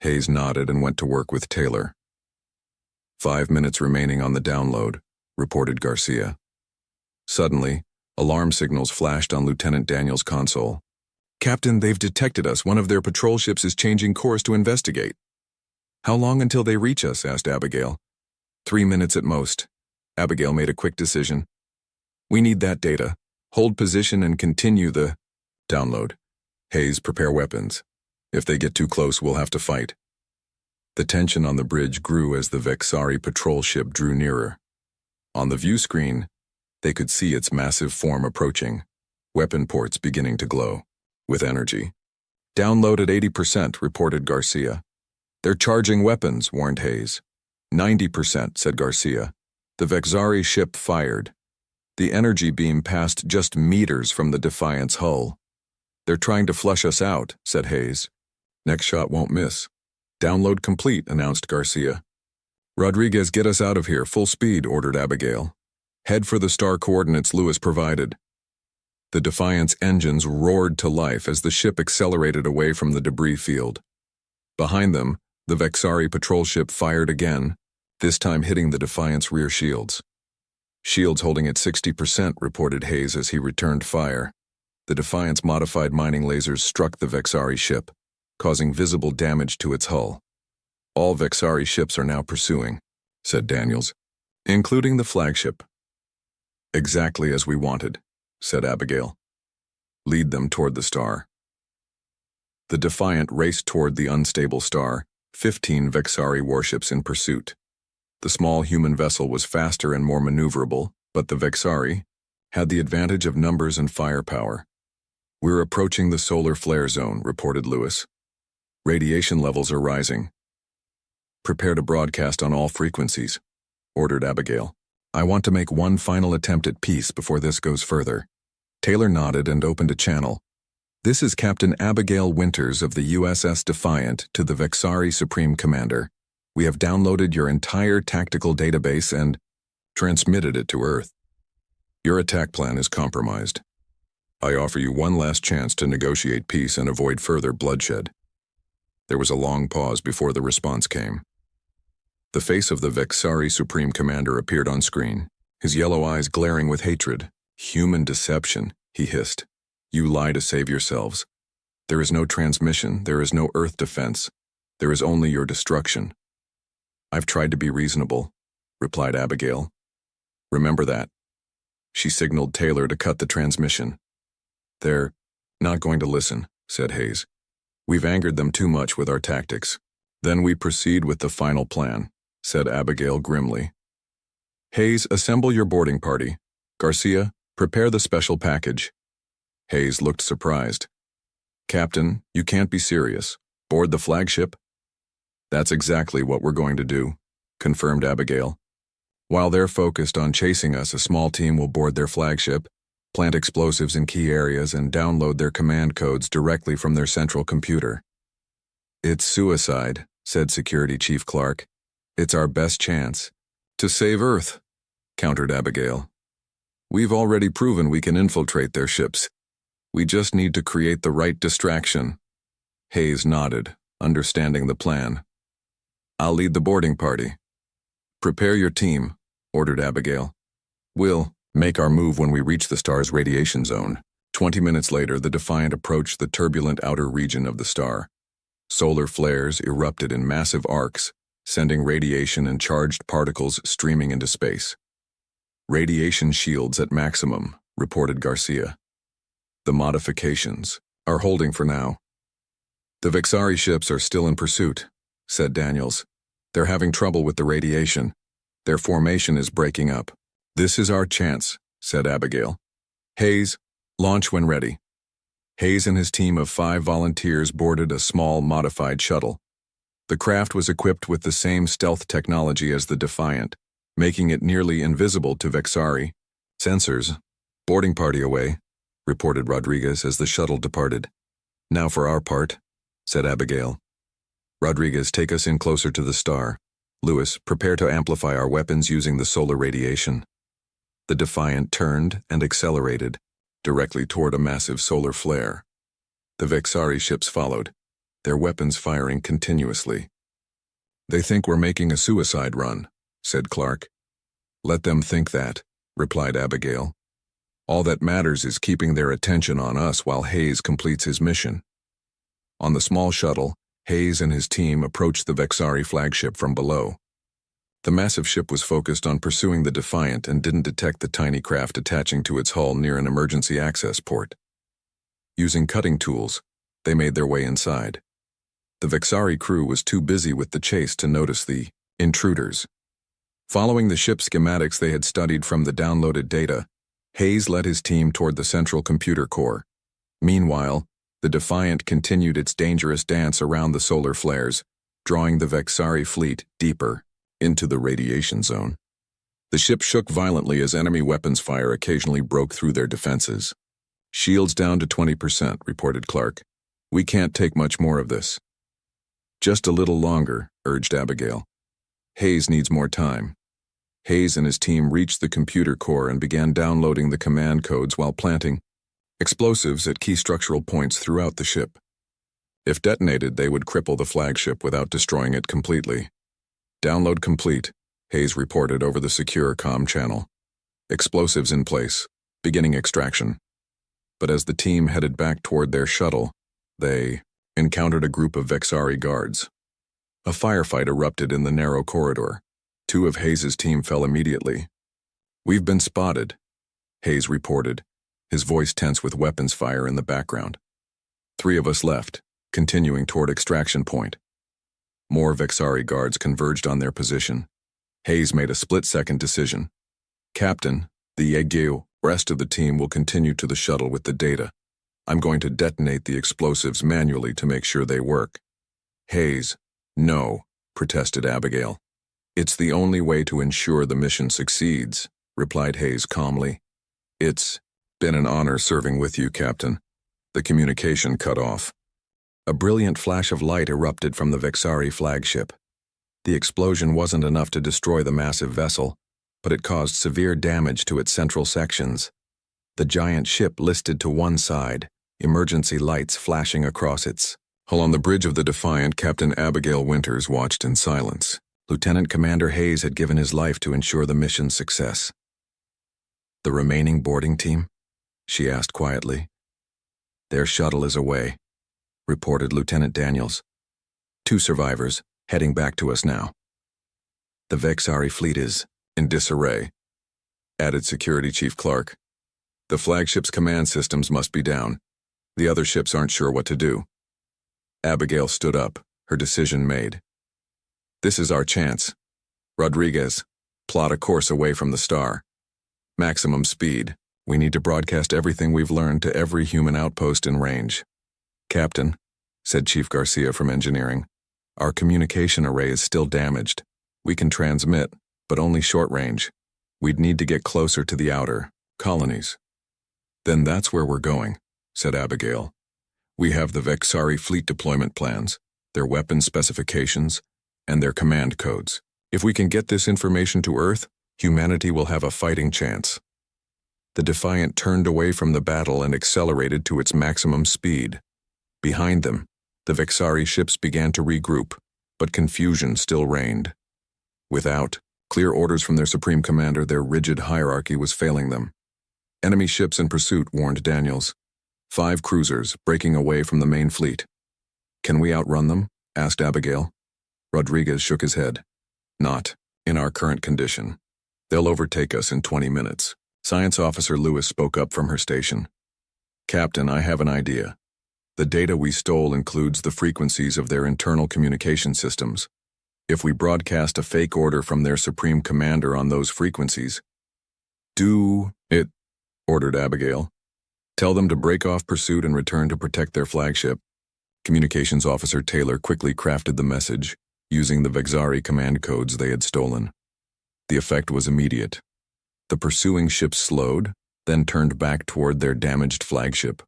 Hayes nodded and went to work with Taylor. 5 minutes remaining on the download, reported Garcia. Suddenly, alarm signals flashed on Lieutenant Daniel's console. Captain, they've detected us. One of their patrol ships is changing course to investigate. How long until they reach us? Asked Abigail. 3 minutes at most. Abigail made a quick decision. We need that data. Hold position and continue the download. Hayes, prepare weapons. If they get too close, we'll have to fight. The tension on the bridge grew as the Vexari patrol ship drew nearer. On the view screen, they could see its massive form approaching, weapon ports beginning to glow with energy. Download at 80%, reported Garcia. They're charging weapons, warned Hayes. 90%, said Garcia. The Vexari ship fired. The energy beam passed just meters from the Defiant's hull. They're trying to flush us out, said Hayes. Next shot won't miss. Download complete, announced Garcia. Rodriguez, get us out of here, full speed, ordered Abigail. Head for the star coordinates Lewis provided. The Defiant's engines roared to life as the ship accelerated away from the debris field. Behind them, the Vexari patrol ship fired again, this time hitting the Defiant's rear shields. Shields holding at 60%, reported Hayes as he returned fire. The Defiant's modified mining lasers struck the Vexari ship, causing visible damage to its hull. All Vexari ships are now pursuing, said Daniels, including the flagship. Exactly as we wanted, said Abigail. Lead them toward the star. The Defiant raced toward the unstable star, 15 Vexari warships in pursuit. The small human vessel was faster and more maneuverable, but the Vexari had the advantage of numbers and firepower. We're approaching the solar flare zone, reported Lewis. Radiation levels are rising. Prepare to broadcast on all frequencies, ordered Abigail. I want to make one final attempt at peace before this goes further. Taylor nodded and opened a channel. This is Captain Abigail Winters of the USS Defiant to the Vexari Supreme Commander. We have downloaded your entire tactical database and transmitted it to Earth. Your attack plan is compromised. I offer you one last chance to negotiate peace and avoid further bloodshed. There was a long pause before the response came. The face of the Vexari Supreme Commander appeared on screen, his yellow eyes glaring with hatred. Human deception, he hissed. You lie to save yourselves. There is no transmission, there is no Earth defense. There is only your destruction. I've tried to be reasonable, replied Abigail. Remember that. She signaled Taylor to cut the transmission. They're not going to listen, said Hayes. We've angered them too much with our tactics. Then we proceed with the final plan, said Abigail grimly. Hayes, assemble your boarding party. Garcia, prepare the special package. Hayes looked surprised. Captain, you can't be serious. Board the flagship? That's exactly what we're going to do. confirmed Abigail. While they're focused on chasing us, a small team will board their flagship, plant explosives in key areas, and download their command codes directly from their central computer. It's suicide, said Security Chief Clark. It's our best chance. To save Earth, countered Abigail. We've already proven we can infiltrate their ships. We just need to create the right distraction. Hayes nodded, understanding the plan. I'll lead the boarding party. Prepare your team, ordered Abigail. We'll make our move when we reach the star's radiation zone. 20 minutes later, the Defiant approached the turbulent outer region of the star. Solar flares erupted in massive arcs, sending radiation and charged particles streaming into space. Radiation shields at maximum, reported Garcia. The modifications are holding for now. The Vexari ships are still in pursuit, said Daniels. They're having trouble with the radiation. Their formation is breaking up. This is our chance, said Abigail. Hayes, launch when ready. Hayes and his team of 5 volunteers boarded a small, modified shuttle. The craft was equipped with the same stealth technology as the Defiant, making it nearly invisible to Vexari. Sensors. Boarding party away, reported Rodriguez as the shuttle departed. Now for our part, said Abigail. Rodriguez, take us in closer to the star. Lewis, prepare to amplify our weapons using the solar radiation. The Defiant turned and accelerated, directly toward a massive solar flare. The Vexari ships followed, their weapons firing continuously. They think we're making a suicide run, said Clark. Let them think that, replied Abigail. All that matters is keeping their attention on us while Hayes completes his mission. On the small shuttle, Hayes and his team approached the Vexari flagship from below. The massive ship was focused on pursuing the Defiant and didn't detect the tiny craft attaching to its hull near an emergency access port. Using cutting tools, they made their way inside. The Vexari crew was too busy with the chase to notice the intruders. Following the ship schematics they had studied from the downloaded data, Hayes led his team toward the central computer core. Meanwhile, the Defiant continued its dangerous dance around the solar flares, drawing the Vexari fleet deeper into the radiation zone. The ship shook violently as enemy weapons fire occasionally broke through their defenses. Shields down to 20%, reported Clark. We can't take much more of this. Just a little longer, urged Abigail. Hayes needs more time. Hayes and his team reached the computer core and began downloading the command codes while planting explosives at key structural points throughout the ship. If detonated, they would cripple the flagship without destroying it completely. Download complete, Hayes reported over the secure comm channel. Explosives in place, beginning extraction. But as the team headed back toward their shuttle, they encountered a group of Vexari guards. A firefight erupted in the narrow corridor. 2 of Hayes' team fell immediately. We've been spotted, Hayes reported, his voice tense with weapons fire in the background. 3 of us left, continuing toward extraction point. More Vexari guards converged on their position. Hayes made a split-second decision. Captain, the Yegyu, rest of the team will continue to the shuttle with the data. I'm going to detonate the explosives manually to make sure they work. Hayes, no, protested Abigail. It's the only way to ensure the mission succeeds, replied Hayes calmly. It's been an honor serving with you, Captain. The communication cut off. A brilliant flash of light erupted from the Vexari flagship. The explosion wasn't enough to destroy the massive vessel, but it caused severe damage to its central sections. The giant ship listed to one side, emergency lights flashing across its hull. On the bridge of the Defiant, Captain Abigail Winters watched in silence. Lieutenant Commander Hayes had given his life to ensure the mission's success. The remaining boarding team? She asked quietly. Their shuttle is away, reported Lieutenant Daniels. 2 survivors, heading back to us now. The Vexari fleet is in disarray, added Security Chief Clark. The flagship's command systems must be down. The other ships aren't sure what to do. Abigail stood up, her decision made. This is our chance. Rodriguez, plot a course away from the star. Maximum speed. We need to broadcast everything we've learned to every human outpost in range. Captain, said Chief Garcia from engineering, our communication array is still damaged. We can transmit, but only short range. We'd need to get closer to the outer colonies. Then that's where we're going, said Abigail. We have the Vexari fleet deployment plans, their weapon specifications, and their command codes. If we can get this information to Earth, humanity will have a fighting chance. The Defiant turned away from the battle and accelerated to its maximum speed. Behind them, the Vexari ships began to regroup, but confusion still reigned. Without clear orders from their supreme commander, their rigid hierarchy was failing them. Enemy ships in pursuit, warned Daniels. 5 cruisers breaking away from the main fleet. Can we outrun them? Asked Abigail. Rodriguez shook his head. Not in our current condition. They'll overtake us in 20 minutes. Science Officer Lewis spoke up from her station. Captain, I have an idea. The data we stole includes the frequencies of their internal communication systems. If we broadcast a fake order from their supreme commander on those frequencies. Do it, ordered Abigail. Tell them to break off pursuit and return to protect their flagship. Communications Officer Taylor quickly crafted the message, using the Vexari command codes they had stolen. The effect was immediate. The pursuing ships slowed, then turned back toward their damaged flagship.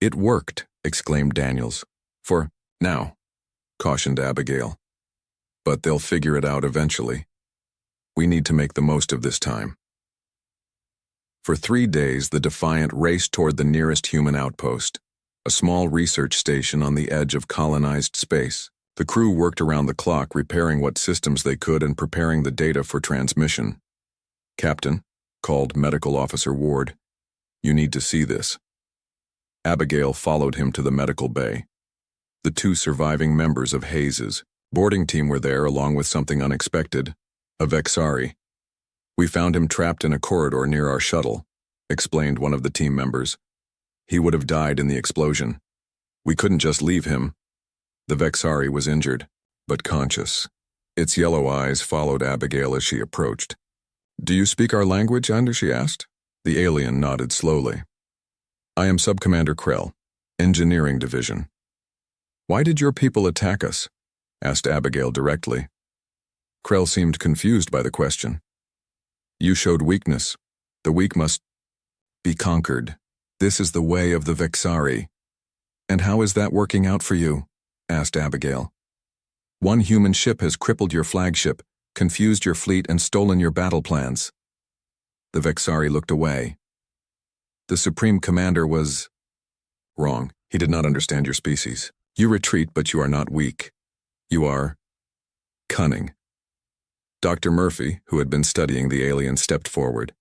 It worked, exclaimed Daniels. For now, cautioned Abigail. But they'll figure it out eventually. We need to make the most of this time. For 3 days, the Defiant raced toward the nearest human outpost, a small research station on the edge of colonized space. The crew worked around the clock, repairing what systems they could and preparing the data for transmission. Captain, called Medical Officer Ward, you need to see this. Abigail followed him to the medical bay. The 2 surviving members of Hayes's boarding team were there, along with something unexpected, a Vexari. We found him trapped in a corridor near our shuttle, explained one of the team members. He would have died in the explosion. We couldn't just leave him. The Vexari was injured, but conscious. Its yellow eyes followed Abigail as she approached. Do you speak our language, she asked. The alien nodded slowly. I am Subcommander Krell, Engineering Division. Why did your people attack us? Asked Abigail directly. Krell seemed confused by the question. You showed weakness. The weak must be conquered. This is the way of the Vexari. And how is that working out for you? Asked Abigail. 1 human ship has crippled your flagship, confused your fleet, and stolen your battle plans. The Vexari looked away. The Supreme Commander was wrong. He did not understand your species. You retreat, but you are not weak. You are cunning. Dr. Murphy, who had been studying the alien, stepped forward.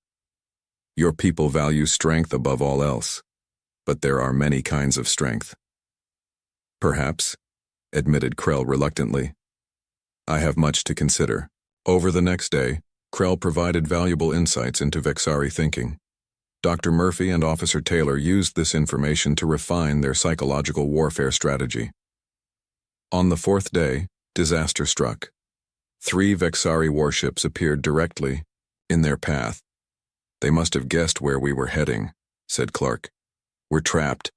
Your people value strength above all else, but there are many kinds of strength. Perhaps, admitted Krell reluctantly. I have much to consider. Over the next day, Krell provided valuable insights into Vexari thinking. Dr. Murphy and Officer Taylor used this information to refine their psychological warfare strategy. On the 4th day, disaster struck. 3 Vexari warships appeared directly in their path. They must have guessed where we were heading, said Clark. We're trapped.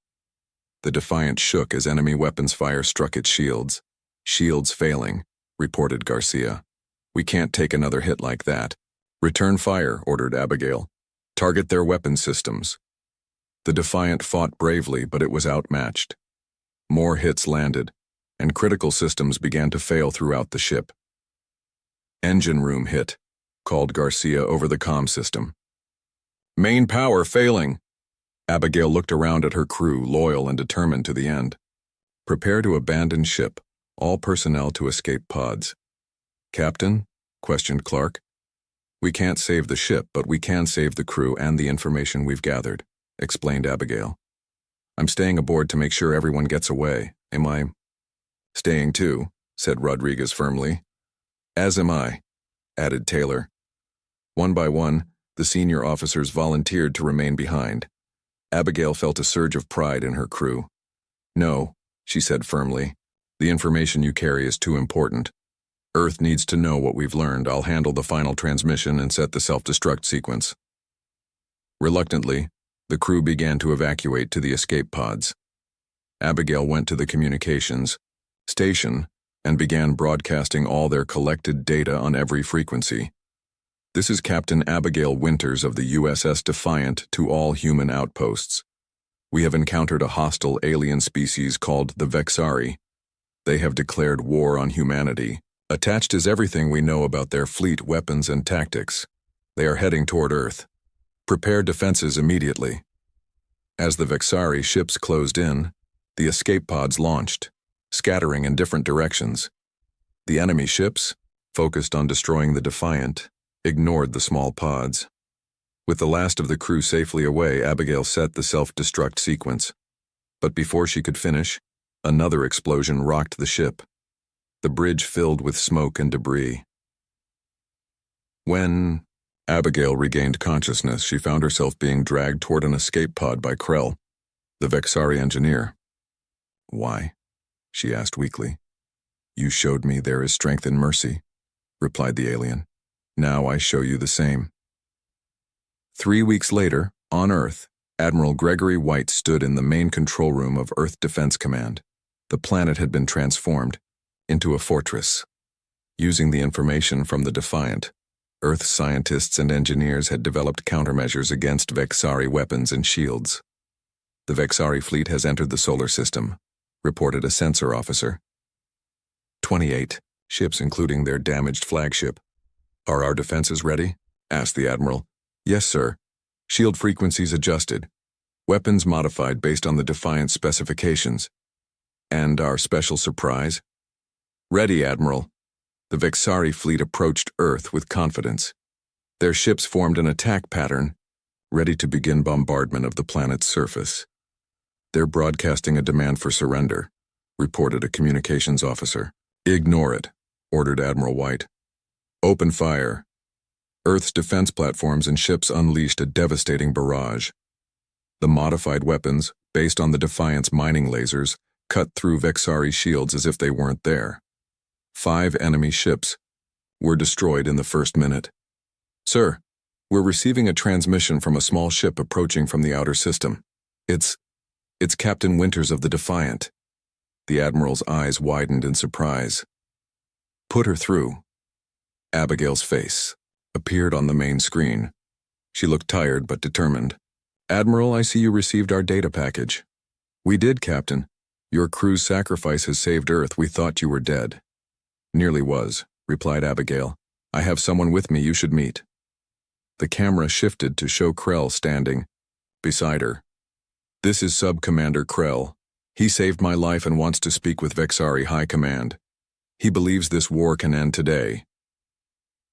The Defiant shook as enemy weapons fire struck its shields. Shields failing, reported Garcia. We can't take another hit like that. Return fire, ordered Abigail. Target their weapon systems. The Defiant fought bravely, but it was outmatched. More hits landed, and critical systems began to fail throughout the ship. Engine room hit, called Garcia over the comm system. Main power failing. Abigail looked around at her crew, loyal and determined to the end. Prepare to abandon ship. All personnel to escape pods. Captain? Questioned Clark. We can't save the ship, but we can save the crew and the information we've gathered, explained Abigail. I'm staying aboard to make sure everyone gets away. Am I? Staying too, said Rodriguez firmly. As am I, added Taylor. One by one, the senior officers volunteered to remain behind. Abigail felt a surge of pride in her crew. No, she said firmly. The information you carry is too important. Earth needs to know what we've learned. I'll handle the final transmission and set the self-destruct sequence. Reluctantly, the crew began to evacuate to the escape pods. Abigail went to the communications station, and began broadcasting all their collected data on every frequency. This is Captain Abigail Winters of the USS Defiant to all human outposts. We have encountered a hostile alien species called the Vexari. They have declared war on humanity. Attached is everything we know about their fleet, weapons, and tactics. They are heading toward Earth. Prepare defenses immediately. As the Vexari ships closed in, the escape pods launched, scattering in different directions. The enemy ships, focused on destroying the Defiant, ignored the small pods. With the last of the crew safely away, Abigail set the self-destruct sequence. But before she could finish, another explosion rocked the ship. The bridge filled with smoke and debris. When Abigail regained consciousness, she found herself being dragged toward an escape pod by Krell, the Vexari engineer. "Why?" she asked weakly. "You showed me there is strength in mercy," replied the alien. "Now I show you the same." 3 weeks later, on Earth, Admiral Gregory White stood in the main control room of Earth Defense Command. The planet had been transformed into a fortress. Using the information from the Defiant, Earth scientists and engineers had developed countermeasures against Vexari weapons and shields. "The Vexari fleet has entered the solar system," reported a sensor officer. 28 ships, including their damaged flagship. "Are our defenses ready?" asked the Admiral. "Yes, sir. Shield frequencies adjusted. Weapons modified based on the Defiant specifications. And our special surprise?" "Ready, Admiral." The Vexari fleet approached Earth with confidence. Their ships formed an attack pattern, ready to begin bombardment of the planet's surface. "They're broadcasting a demand for surrender," reported a communications officer. "Ignore it," ordered Admiral White. "Open fire." Earth's defense platforms and ships unleashed a devastating barrage. The modified weapons, based on the Defiant's mining lasers, cut through Vexari shields as if they weren't there. 5 enemy ships were destroyed in the first minute. "Sir, we're receiving a transmission from a small ship approaching from the outer system. It's Captain Winters of the Defiant." The Admiral's eyes widened in surprise. "Put her through." Abigail's face appeared on the main screen. She looked tired but determined. "Admiral, I see you received our data package." "We did, Captain. Your crew's sacrifice has saved Earth. We thought you were dead." "Nearly was," replied Abigail. "I have someone with me you should meet." The camera shifted to show Krell standing beside her. "This is Sub-Commander Krell. He saved my life and wants to speak with Vexari High Command. He believes this war can end today."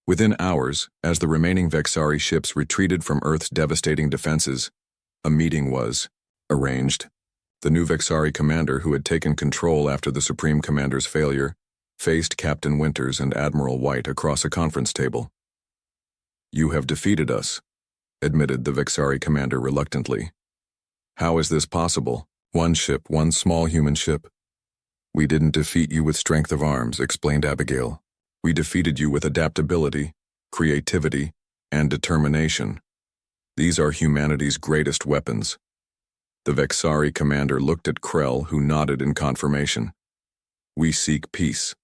Within hours, as the remaining Vexari ships retreated from Earth's devastating defenses, a meeting was arranged. The new Vexari commander, who had taken control after the Supreme Commander's failure, faced Captain Winters and Admiral White across a conference table. "You have defeated us," admitted the Vexari commander reluctantly. "How is this possible? One ship, one small human ship." "We didn't defeat you with strength of arms," explained Abigail. "We defeated you with adaptability, creativity, and determination. These are humanity's greatest weapons." The Vexari commander looked at Krell, who nodded in confirmation. "We seek peace,"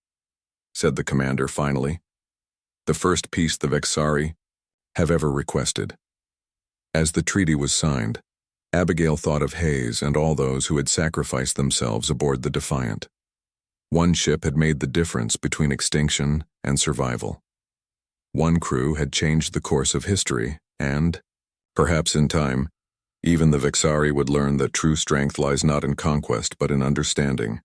said the commander finally. "The first peace the Vexari have ever requested." As the treaty was signed, Abigail thought of Hayes and all those who had sacrificed themselves aboard the Defiant. One ship had made the difference between extinction and survival. One crew had changed the course of history, and, perhaps in time, even the Vexari would learn that true strength lies not in conquest but in understanding.